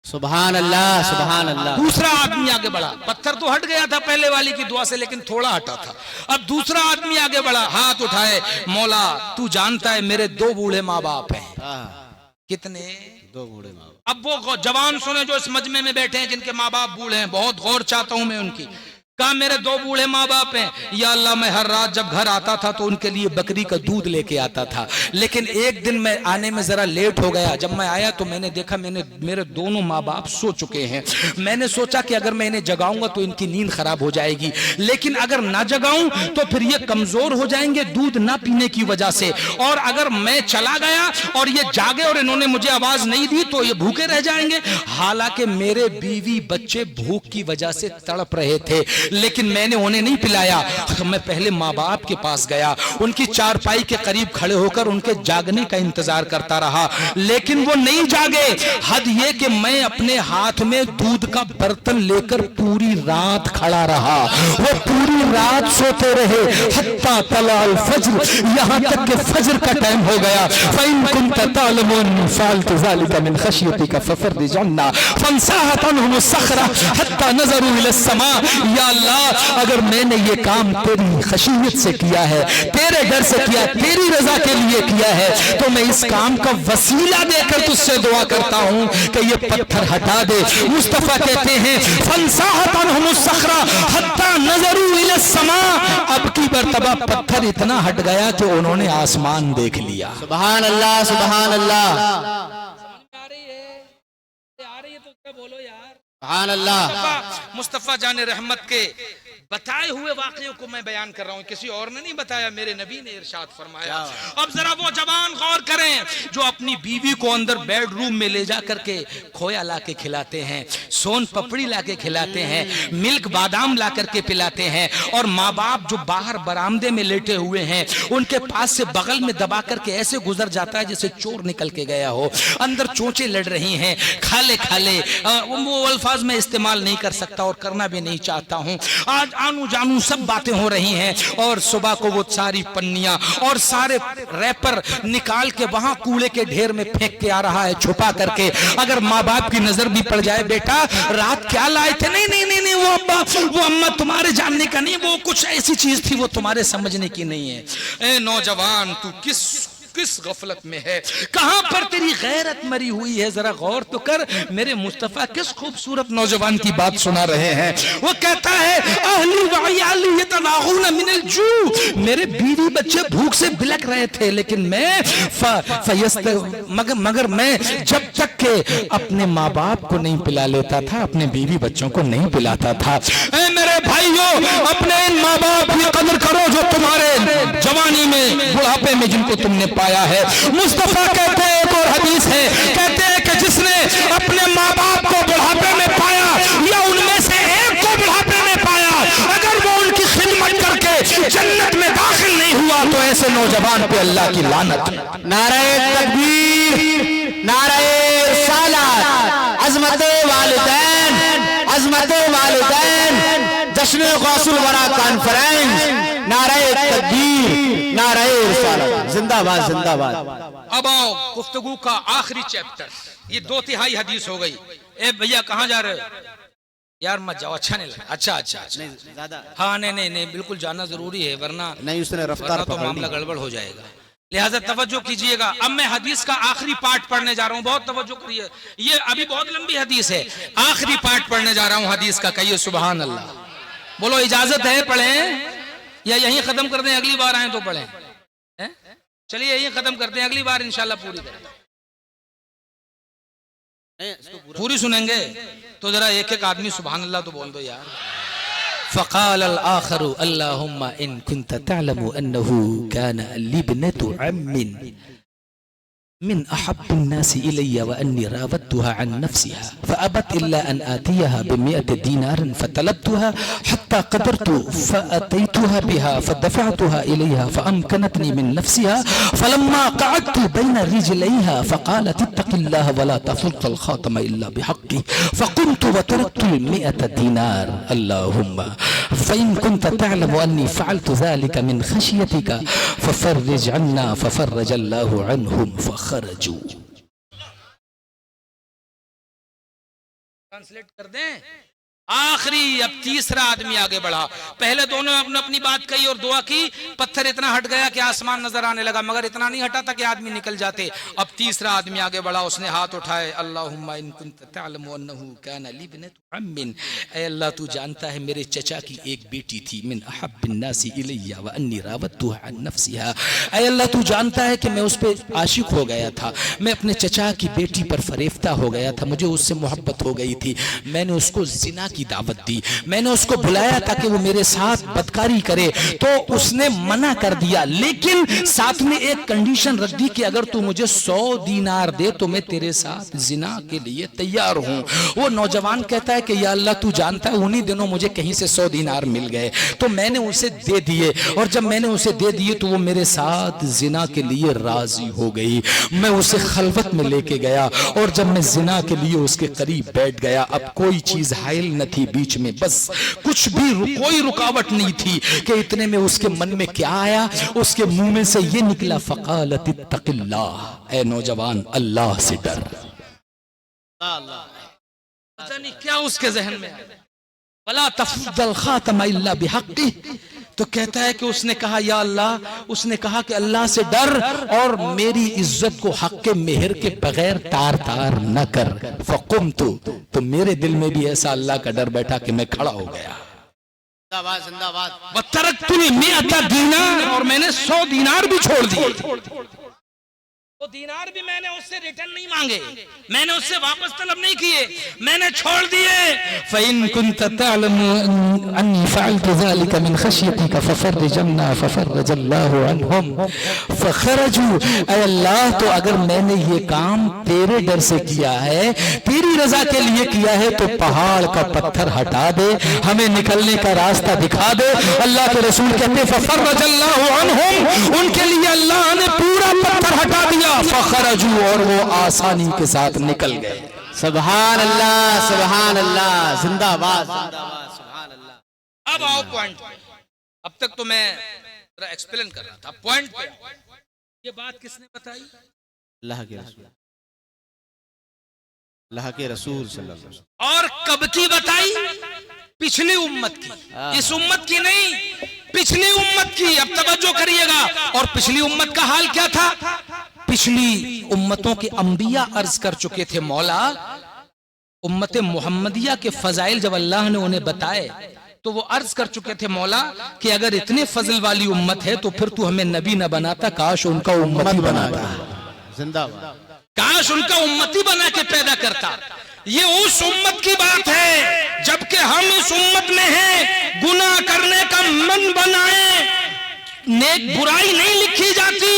सुभान अल्लाह, सुभान अल्लाह। दूसरा आदमी आगे बढ़ा, पत्थर तो हट गया था पहले वाली की दुआ से, लेकिन थोड़ा हटा था। अब दूसरा आदमी आगे बढ़ा, हाथ उठाए, मौला तू जानता है मेरे 2 बूढ़े माँ बाप हैं। कितने? 2 बूढ़े माँ बाप। अब वो जवान सुने जो इस मजमे में बैठे हैं, जिनके माँ बाप बूढ़े हैं, बहुत गौर चाहता हूं मैं उनकी। कहा मेरे 2 बूढ़े माँ बाप हैं। या अल्लाह, मैं हर रात जब घर आता था तो उनके लिए बकरी का दूध लेके आता था, लेकिन एक दिन मैं आने में जरा लेट हो गया। जब मैं आया तो मैंने देखा मेरे दोनों माँ बाप सो चुके हैं। मैंने सोचा कि अगर मैं इन्हें जगाऊंगा तो इनकी नींद खराब हो जाएगी, लेकिन अगर ना जगाऊं तो फिर ये कमजोर हो जाएंगे दूध ना पीने की वजह से, और अगर मैं चला गया और ये जागे और इन्होंने मुझे आवाज नहीं दी तो ये भूखे रह जाएंगे। हालांकि मेरे बीवी बच्चे भूख की वजह से तड़प रहे थे, लेकिन मैंने उन्हें नहीं पिलाया। तो मैं पहले माँ बाप के पास गया, उनकी चारपाई के करीब खड़े होकर उनके जागने का इंतजार करता रहा, लेकिन वो नहीं जागे। हद ये कि मैं अपने हाथ में दूध का बर्तन लेकर पूरी रात खड़ा रहा। वो पूरी रात सोते रहे हत्ता तलाल फज्र, यहाँ तक कि फज्र का टाइम हो गया। फ़इन कुन्त तअलमुन फ़अल्तु ज़ालिका मिन ख़श्यतिका फ़फ़र्रिज अन्ना फ़न्साहत अन्हुमुस सख़रा हत्ता नज़रू इलस समा। या अल्लाह, अगर मैंने ये काम तेरी खशियत से किया है, तेरे डर से किया, तेरी रजा के लिए किया है, तो मैं इस काम का वसीला देकर तुझसे दुआ करता हूं कि ये पत्थर हटा दे। मुस्तफा कहते हैं फन्साहत अन्हुमुस सख़रा हत्ता नज़रू इलस समा। अब की मर्तबा पत्थर इतना हट गया कि उन्होंने आसमान देख लिया। सुभान अल्लाह, सुभान अल्लाह। आ रही है तो क्या बोलो यार। सुभान अल्लाह। मुस्तफा जाने रहमत के बताए हुए वाक़ियों को मैं बयान कर रहा हूं, किसी और ने नहीं बताया, मेरे नबी ने इरशाद फरमाया। अब जरा वो जवान गौर करें जो अपनी बीवी को अंदर बेडरूम में ले जा करके खोया ला के खिलाते हैं, सोन पपड़ी ला के खिलाते हैं, मिल्क बादाम ला करके पिलाते हैं, और माँ बाप जो बाहर बरामदे में लेटे हुए हैं उनके पास से बगल में दबा करके ऐसे गुजर जाता है जैसे चोर निकल के गया हो। अंदर चोंचे लड़ रही हैं, खाले खाले। वो अल्फाज में इस्तेमाल नहीं कर सकता और करना भी नहीं चाहता हूं। आज आनू जानू सब बातें हो रही हैं, और सुबह को वो सारी पन्नियां और सारे रैपर निकाल के वहां कूड़े के ढेर में फेंक के आ रहा है छुपा करके। अगर माँ बाप की नजर भी पड़ जाए, बेटा रात क्या लाए थे? नहीं नहीं नहीं नहीं, वो अब्बा वो अम्मा तुम्हारे जानने का नहीं, वो कुछ ऐसी चीज थी, वो तुम्हारे समझने की नहीं है। ए नौजवान, तू किस किस गफलत में है, कहां पर तेरी गैरत मरी हुई है, जरा गौर तो कर। मेरे मुस्तफा किस खूबसूरत नौजवान की बात सुना रहे हैं। वो कहता है अहली वअयाली यतनागून मिनल जू, मेरे बीवी बच्चे भूख से बिलक रहे थे, लेकिन मैं मगर मैं जब तक के अपने माँ बाप को नहीं पिला लेता था, अपने बीवी बच्चों को नहीं पिलाता था। ऐ मेरे भाइयों, अपने इन माँ बाप की कदर करो जो तुम्हारे जवानी में, बुढ़ापे में जिनको तुमने पाया है। मुस्तफा कहते हैं, एक और हदीस है, कहते हैं कि जिसने अपने माँ बाप को बुढ़ापे में पाया या उनमें से एक को बुढ़ापे में पाया, अगर वो उनकी खिदमत करके जन्नत में दाखिल नहीं हुआ तो ऐसे नौजवान पे अल्लाह की लानत। नारे तकबीर, नारे रिसालत, अज़मते वालिदैन, अज़मते वालिदैन, जश्न गौसुल वरा कॉन्फ्रेंस, नारे तकबीर, नारे रिसालत, जिंदाबाद जिंदाबाद। अब आओ गुफ्तगू का आखिरी चैप्टर, ये 2/3 हदीस हो गई। ए भैया कहाँ जा रहे हो यार, मत जाओ, अच्छा नहीं लगा। अच्छा, ज्यादा, हाँ नहीं बिल्कुल जाना जरूरी है, वरना नहीं उसने रफ्तार तो मामला गड़बड़ हो जाएगा। लिहाजा तवज्जो कीजिएगा। अब मैं हदीस का आखिरी पार्ट पढ़ने जा रहा हूँ, बहुत तवज्जो करिए। ये अभी बहुत लंबी हदीस है, आखिरी पार्ट पढ़ने जा रहा हूँ हदीस का। कहिए सुभान अल्लाह। बोलो इजाजत है पढ़ें या यहीं खत्म कर दें, अगली बार आए तो पढ़ें? चलिए यहीं खत्म करते हैं, अगली बार इंशाल्लाह पूरी करें। पूरी सुनेंगे तो जरा एक एक आदमी सुभान अल्लाह तो बोल दो यार। फ़क़ाल अल-आख़िरु अल्लाहुम्मा इन कुन्त तअलमु अन्नहु कान ली इब्नतु अम्मिन मिन अहब्बिन नासि इलय्या व अन्नी रावदतुहा अन नफ्सिहा फ़अबत इल्ला अन आतियहा बिमिअति दीनारिन फ़तलबतुहा हत्ता क़दरतु फ़अतैतुहा बिहा फ़दफ़अतुहा इलय्हा फ़अमकनतनी मिन नफ्सिहा फ़लम्मा क़अदतु बैन रिजलैहा फ़क़ालत इत्तक़िल्लाह व ला तफ़ुद्दल ख़ातम इल्ला बिहक़्क़ि फ़क़ुमतु व तरक्तु मिअत दीनार अल्लाहुम्मा फ़इन कुन्त तअलमु अन्नी फ़अलतु ज़ालिका मिन ख़शियतिका फ़फ़र्रिज अन्ना फ़फ़र्रज अल्लाहु अन्हुम फ़ख़रजू। ट्रांसलेट कर दें। आखिरी अब तीसरा आदमी आगे बढ़ा। पहले दोनों अपने अपनी बात कही और दुआ की, पत्थर इतना हट गया कि आसमान नजर आने लगा, मगर इतना नहीं हटा था कि आदमी निकल जाते। अब तीसरा आदमी आगे बढ़ा, उसने हाथ उठाए, अल्लाहुम्मा इन कुन्त तअलमु अन्नहु कान ली इब्नतु अम्मिन, ऐ अल्लाह तू जानता है मेरे चचा की एक बेटी थी, मिन अहब्बिन नासि इलय्या व अन्नी रावदतुहा अन नफ्सिहा, ऐ अल्लाह तू जानता है कि मैं उस पे आशिक हो गया था, मैं अपने चचा की बेटी पर फरेफ्ता हो गया था, मुझे उससे मोहब्बत हो गई थी, मैंने उसको जिना की दावत दी, मैंने उसको बुलाया ताकि वो मेरे साथ बदकारी करे, तो उसने मना कर दिया, लेकिन साथ में एक कंडीशन रख दी कि अगर तू मुझे 100 दीनार दे तो मैं तेरे साथ जिना के लिए तैयार हूं। वो नौजवान कहता है कि या अल्लाह तू जानता है उन्हीं दिनों मुझे कहीं से 100 दीनार मिल गए, तो मैंने उसे दे दिए, और जब मैंने उसे दे दिए तो वो मेरे साथ जिना के लिए राजी हो गई। मैं उसे खलवत में लेके गया और जब मैं जिना के लिए उसके करीब बैठ गया, अब कोई चीज हाइल न थी बीच में, बस कुछ भी कोई रुकावट नहीं थी कि इतने में उसके मन में क्या आया, उसके मुंह में से ये निकला, फ़क़ालत इत्तक़िल्लाह, ऐ नौजवान अल्लाह से डर। पता नहीं क्या उसके जहन में आया, वला तफ़ुद्दल ख़ातम इल्ला बिहक़्क़ि, तो कहता है कि उसने कहा या अल्लाह, उसने कहा कि अल्लाह से डर और मेरी इज्जत को हक के मेहर के बगैर तार तार न कर। फ़क़ुमतु, तो मेरे दिल में भी ऐसा अल्लाह का डर बैठा कि मैं खड़ा हो गया। जिंदाबाद जिंदाबाद। व तरक्तुल मिअता दीनार, और मैंने 100 दीनार भी छोड़ दिए। तो दीनार भी मैंने उससे रिटर्न नहीं मांगे, मैंने उससे वापस तलब नहीं किए, मैंने छोड़ दिए। फ़इन कुन्त तअलमु अन्नी फ़अलतु ज़ालिका मिन ख़शियतिका फ़फ़र्रिज अन्ना फ़फ़र्रज अल्लाहु अन्हुम फ़ख़रजू, ऐ अल्लाह तो अगर मैंने ये काम तेरे डर से किया है, तेरी रजा के लिए किया है, तो पहाड़ का पत्थर हटा दे, हमें निकलने का रास्ता दिखा दे। अल्लाह के रसूल कहते फ़फ़र्रज अल्लाहु अन्हुम, उनके लिए अल्लाह ने पूरा पत्थर हटा दिया, फ़ख़रजू, और वो आसानी के साथ निकल गए। सुभान अल्लाह सुभान अल्लाह, जिंदाबाद जिंदाबाद, सुभान अल्लाह। अब आओ पॉइंट। अब तक तो मैं जरा एक्सप्लेन कर रहा था, पॉइंट पे ये बात किसने बताई? अल्लाह के रसूल, अल्लाह के रसूल सल्लल्लाहु अलैहि वसल्लम। और कब की बताई? पिछली उम्मत की, इस उम्मत की नहीं, पिछली उम्मत की। अब तवज्जो करिएगा। और पिछली उम्मत का हाल क्या था? पिछली उम्मतों के अंबिया अर्ज कर चुके थे, मौला उम्मत मुहम्मदिया के फजाइल जब अल्लाह ने उन्हें बताए तो वो अर्ज कर चुके थे, मौला कि अगर इतने फजल वाली उम्मत है तो फिर तू हमें नबी न बनाता, काश उनका उम्मती बनाता, जिंदाबाद, काश उनका उम्मती बना के पैदा करता। ये उस उम्मत की बात है, जबकि हम इस उम्मत में हैं, गुनाह करने का मन बनाए, नेक बुराई नहीं लिखी जाती,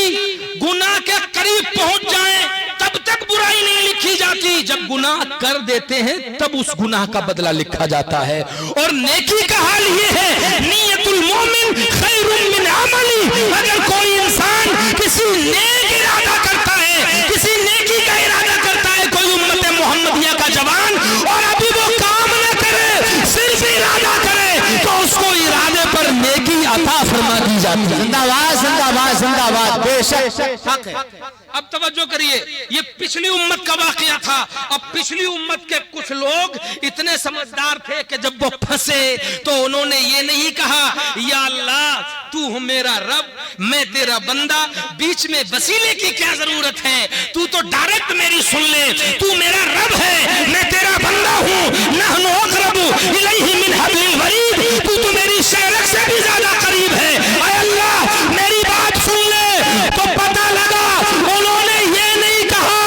गुनाह के करीब पहुंच जाए तब तक बुराई नहीं लिखी जाती, जब गुनाह कर देते हैं तब उस गुनाह का बदला लिखा जाता है। और नेकी का हाल ये है, नियतुल मोमिन खैरुम मिन अमली। अगर कोई इंसान किसी नेक इरादा करता है, किसी नेकी का इरादा करता है, कोई उम्मत मुहम्मदिया का जवान, और अभी वो काम न करे, सिर्फ इरादा करे, तो उसको इरादे पर नेकी अता फरमा दी जाती है। जिंदाबाद, जिंदाबाद, जिंदाबाद, बेशक हक है। अब तवज्जो करिए, ये पिछली उम्मत का वाकया था। अब पिछली उम्मत के कुछ लोग इतने समझदार थे कि जब वो फंसे तो उन्होंने ये नहीं कहा या अल्लाह तू हो मेरा रब, मैं तेरा बंदा, बीच में वसीले की क्या जरूरत है, तू तो डायरेक्ट मेरी सुन ले, तू मेरा रब है, मैं तेरा बंदा हूँ, नहनु अक़रबु इलैहि मिन हब्लिल वरीद, तू तो मेरी शेरक से भी ज्यादा करीब है, ऐ अल्लाह मेरी बात सुन ले। तो पता लगा उन्होंने ये नहीं कहा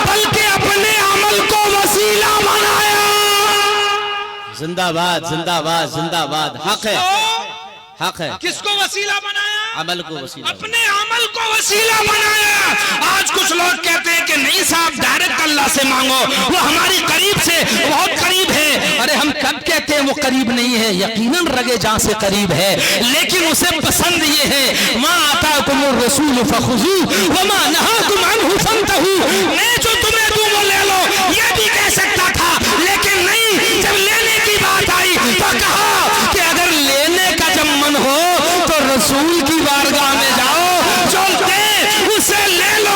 बल्कि अपने अमल को वसीला बनाया। जिंदाबाद, जिंदाबाद, जिंदाबाद, हक है, हक है। किसको वसीला बनाया? अमल को वसीला, अपने अमल को वसीला बनाया। आज कुछ लोग कहते हैं कि नहीं साहब डायरेक्ट अल्लाह से मांगो, वो हमारी करीब से बहुत करीब है। अरे हम कब कहते हैं वो करीब नहीं है? यकीनन रगे जहां से करीब है, लेकिन उसे पसंद ये है मा आताकुमुर रसूल फखुज़ू व मा नहाकुम अन्हु फंतहू। मैं जो तुम्हें दूं वो ले लो, ये भी कह सकता था, लेकिन नहीं, जब लेने की बात आई तो कहा कि अगर लेने का जब मन हो तो रसूल की बारगाह में जाओ, जो दे उसे ले लो,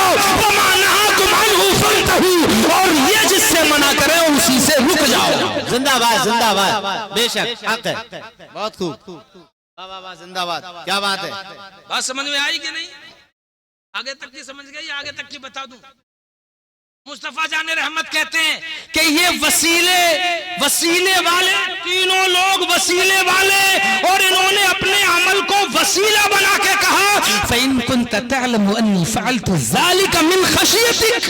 और ये जिससे मना करे उसी से रुक जाओ। जिंदाबाद, जिंदाबाद, बेशक हक है, बहुत खूब, वाह वाह वाह, जिंदाबाद, क्या बात है। बात समझ में आई कि नहीं? आगे तक की समझ गई? आगे तक की बता दूं। मुस्तफा जाने रहमत कहते हैं कि ये वसीले वाले, तीनों लोग वसीले वाले, और इन्होंने अपने अमल को वसीला बना के कहा फ़इन कुन्त तअलमु अन्नी फ़अलतु ज़ालिका मिन खशियतिक।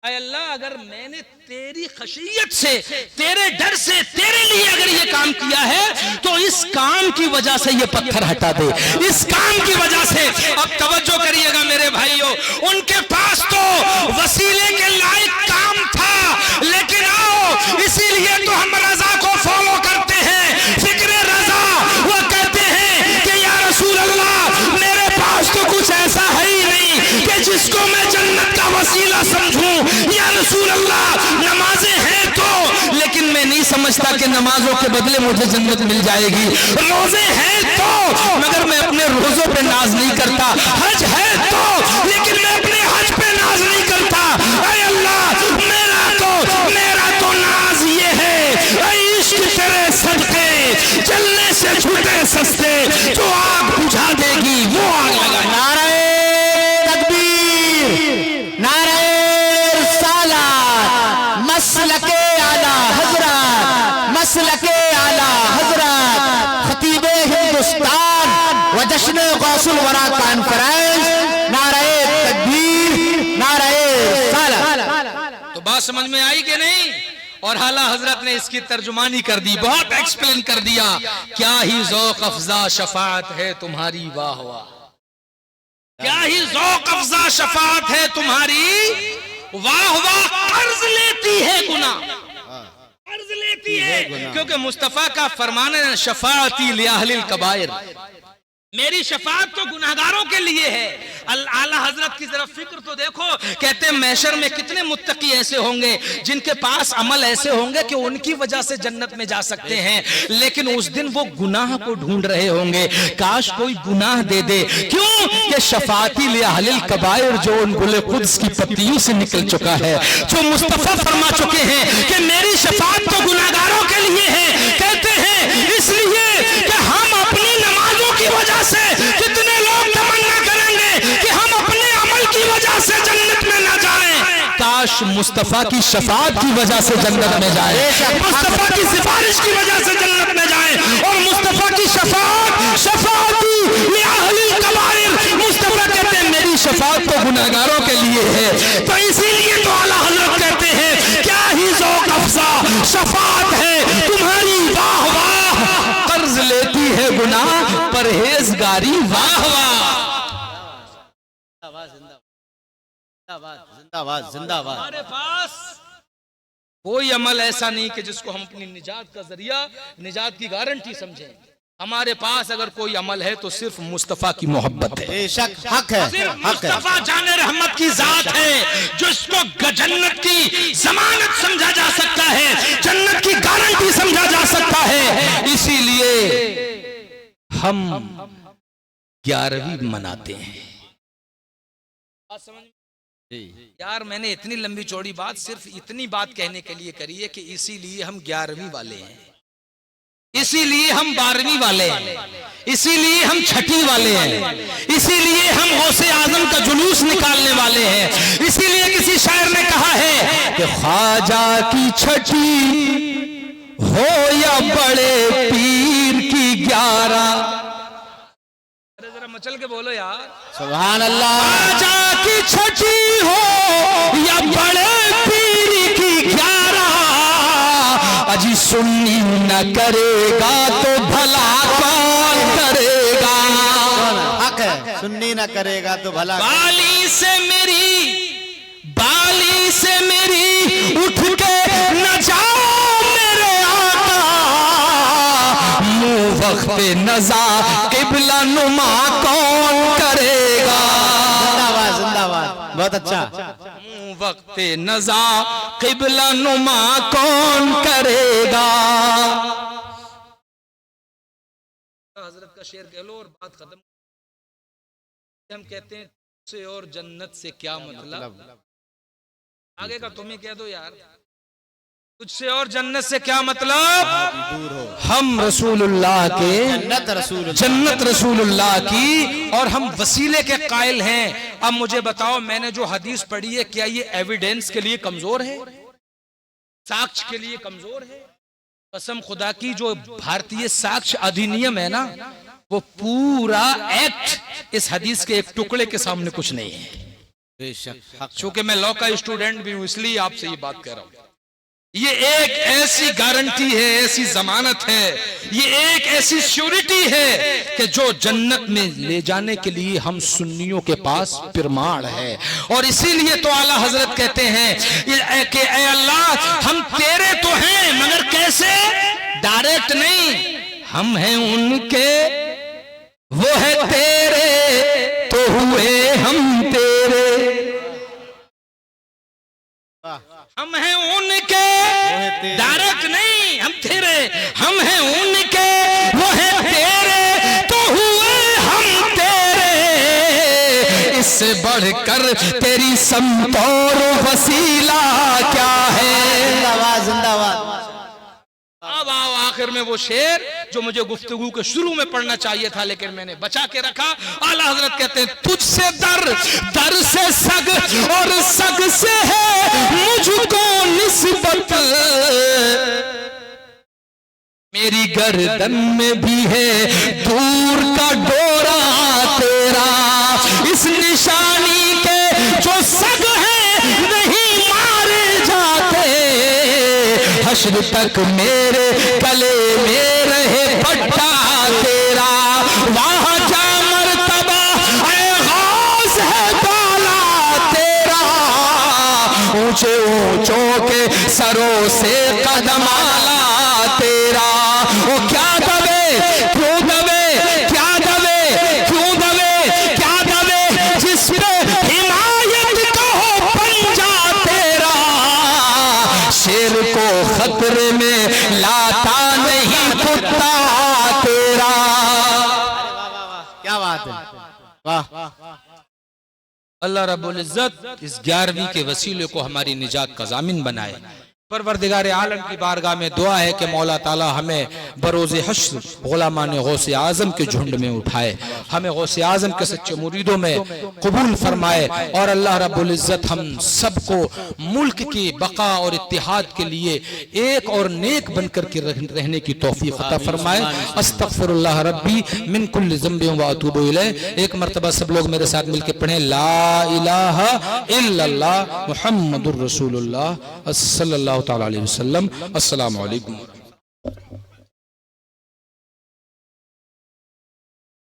ऐ अल्लाह अगर मैंने तेरी खशियत से, तेरे डर से, तेरे लिए अगर ये काम किया है तो इस काम की वजह से ये पत्थर हटा दे, इस काम की वजह से। अब तवज्जो करिएगा मेरे भाइयों, उनके पास तो वसीले के लायक काम था, लेकिन आओ इसीलिए तो हम रजा को फॉलो करते हैं, फिक्र रजा। वो कहते हैं कि या रसूल अल्लाह मेरे पास तो कुछ ऐसा है ही नहीं कि जिसको मैं जन्नत का वसीला समझूं, या रसूल अल्लाह नमाजें हैं तो, लेकिन मैं नहीं समझता कि नमाजों के बदले मुझे जन्नत मिल जाएगी, रोजे हैं तो, मगर मैं अपने रोजों पे नाज नहीं करता, हज है तो, लेकिन मैं अपने हज पे नाज नहीं करता। ऐ अल्लाह मेरा तो नाज ये है, इश्क तेरे सदके जलने से छूटे सस्ते, जो आग बुझा देगी वो आग लगा। नारे तकबीर, नारे मसलके आला हजरत, मसलके आला हजरत, खतीबे हिंदुस्तान व जश्न गौसुल वरा कॉन्फ्रेंस, नारे तकबीर, नारे साला। तो बात समझ में आई कि नहीं? और हाला हजरत ने इसकी तर्जुमानी कर दी, बहुत एक्सप्लेन कर दिया। क्या ही ज़ौक़ अफ़ज़ा शफ़ाअत है तुम्हारी, वाह वाह, क्या ही ज़ौक़ अफ़ज़ा शफ़ाअत है तुम्हारी, वाह वाह। कर्ज लेती है गुनाह, कर्ज लेती है, क्योंकि मुस्तफा का फरमान है शफाअती लिअहलिल कबाइर, मेरी शफाअत तो गुनाहगारों के लिए है। आला हजरत की तरफ फिक्र तो देखो, कहते हैं महशर में कितने मुत्तकी ऐसे होंगे जिनके पास अमल ऐसे होंगे कि उनकी वजह से जन्नत में जा सकते हैं, लेकिन उस दिन वो गुनाह को ढूंढ रहे होंगे, काश कोई गुनाह दे दे। क्यों कि शफाअती लिअहलिल कबाइर जो उन गुले कुद्स की पत्तियों से निकल चुका है, जो मुस्तफा फरमा चुके हैं कि मेरी शफाअत तो गुनाहगारों के लिए है, काश मुस्तफा की शफाअत की वजह से जन्नत में जाए, मुस्तफा की सिफारिश की वजह से जन्नत में जाए। और मुस्तफा की शफाअती लिअहलिल कबाइर, मुस्तफा कहते हैं मेरी शफाअत तो गुनहगारों के लिए है। तो इसीलिए तो आला हज़रत कहते हैं क्या ही ज़ौक़ अफ़ज़ा शफाअत है तुम्हारी, वाह वाह। कर्ज लेती है गुनाह, परहेजगारी वाह वाह। जिंदाबाद जिंदाबाद जिंदाबाद। हमारे पास कोई अमल ऐसा नहीं कि जिसको हम अपनी निजात का जरिया, निजात की गारंटी समझें। हमारे पास अगर कोई अमल है तो सिर्फ मुस्तफा की मोहब्बत है, बेशक हक है, सिर्फ हक है। मुस्तफा जाने रहमत की जात है जिसको जन्नत की जमानत समझा जा सकता है, जन्नत की गारंटी समझा जा सकता है। इसीलिए हम 11वीं मनाते हैं। बात समझ यार, मैंने इतनी लंबी चौड़ी बात सिर्फ इतनी बात कहने के लिए करी है कि इसीलिए हम 11वीं वाले हैं, इसीलिए हम 12वीं वाले हैं, इसीलिए हम छठी वाले हैं, इसीलिए हम गौसे आजम का जुलूस निकालने वाले हैं। इसीलिए किसी शायर ने कहा है कि ख्वाजा की छठी हो या बड़े पीर की 11। अरे जरा मचल के बोलो यार, सुभान अल्लाह। ख्वाजा की छठी हो या बड़े पीर की 11, अजी सुन्नी न करेगा तो भला कौन करेगा। हक है, सुन्नी न करेगा तो भला। बाली से मेरी उठ के न जाओ मेरे आका, मुंह वक्त नजा किबला नुमा कौन करेगा। जिंदाबाद जिंदाबाद, बहुत अच्छा। वक्त नजा किबला नुमा कौन करेगा। हजरत का शेर कह लो और बात खत्म। हम कहते हैं तुझसे और जन्नत से क्या मतलब, आगे का तुम ही कह दो यार। तुझसे और जन्नत से क्या मतलब, दूर हो। हम रसूलुल्लाह के, जन्नत रसूलुल्लाह की, और हम वसीले के कायल हैं। अब मुझे बताओ, मैंने जो हदीस पढ़ी है क्या ये एविडेंस के लिए कमजोर है, साक्ष्य के लिए कमजोर है? कसम खुदा की, जो भारतीय साक्ष्य अधिनियम है ना, वो पूरा एक्ट इस हदीस के एक टुकड़े के सामने कुछ नहीं है। बेशक। चूंकि मैं लॉ का स्टूडेंट भी हूं इसलिए आपसे ये बात कह रहा हूं। ये एक ऐसी गारंटी है, ऐसी जमानत है, ये एक ऐसी श्योरिटी है कि जो जन्नत में ले जाने के लिए हम सुन्नियों के पास प्रमाण है। और इसीलिए तो आला हजरत कहते हैं कि ऐ अल्लाह, हम तेरे तो हैं मगर कैसे, डायरेक्ट नहीं, हम हैं उनके, वो है तेरे तो हुए हम तेरे। हम हैं उनके, डायरेक्ट नहीं, हम तेरे, हम हैं उनके, वो है तेरे तो हुए हम तेरे। इससे बढ़कर तेरी समत और वसीला क्या है। जिंदाबाद जिंदाबाद। अब आओ आखिर में वो शेर जो मुझे गुफ्तगू के शुरू में पढ़ना चाहिए था लेकिन मैंने बचा के रखा। आला हजरत कहते हैं तुझसे दर से सग और सग से है मुझको निस्बत, मेरी गर्दन में भी है दूर का डोरा तेरा। इस निशानी के जो सग है नहीं मारे जाते, हश्र तक मेरे गले में रहे पट्टा तेरा। वहां जा मर्तबा ऐ गौस है बाला तेरा, ऊंचे ऊंचों के सरों से कदम आला तेरा। वो क्या दबे क्यों दबे, क्या दबे क्यों दबे, क्या दबे जिस पे हिमायत का हो पंजा तेरा। शेर को खतरे में लाता नहीं कुत्ता तेरा। क्या बात है, वाह। अल्लाह रब्बुल इज्जत इस 11वीं के वसीले को हमारी निजात का जामिन बनाए। परवरदिगार आलम की बारगाह में दुआ है कि मौला ताला हमें बरोज़े हश्र गुलामान गौसे आज़म के झुंड में उठाए, हमें गौसे आज़म के सच्चे मुरीदों में कबूल फरमाए और अल्लाह रब्बुल इज़्ज़त हम सबको मुल्क की बका और इत्तिहाद के लिए एक और नेक बनकर के रहने की तौफीक अता फरमाए। अस्तगफिरुल्लाह रब्बी मिन कुल्लि ज़ंबिन व अतूबु इलैह। एक मरतबा सब लोग मेरे साथ मिलकर पढ़ें, ला इलाहा इल्लल्लाह मुहम्मदुर रसूलुल्लाह सल्लल्लाहु तआला अलैहि वसल्लम। अस्सलामु अलैकुम।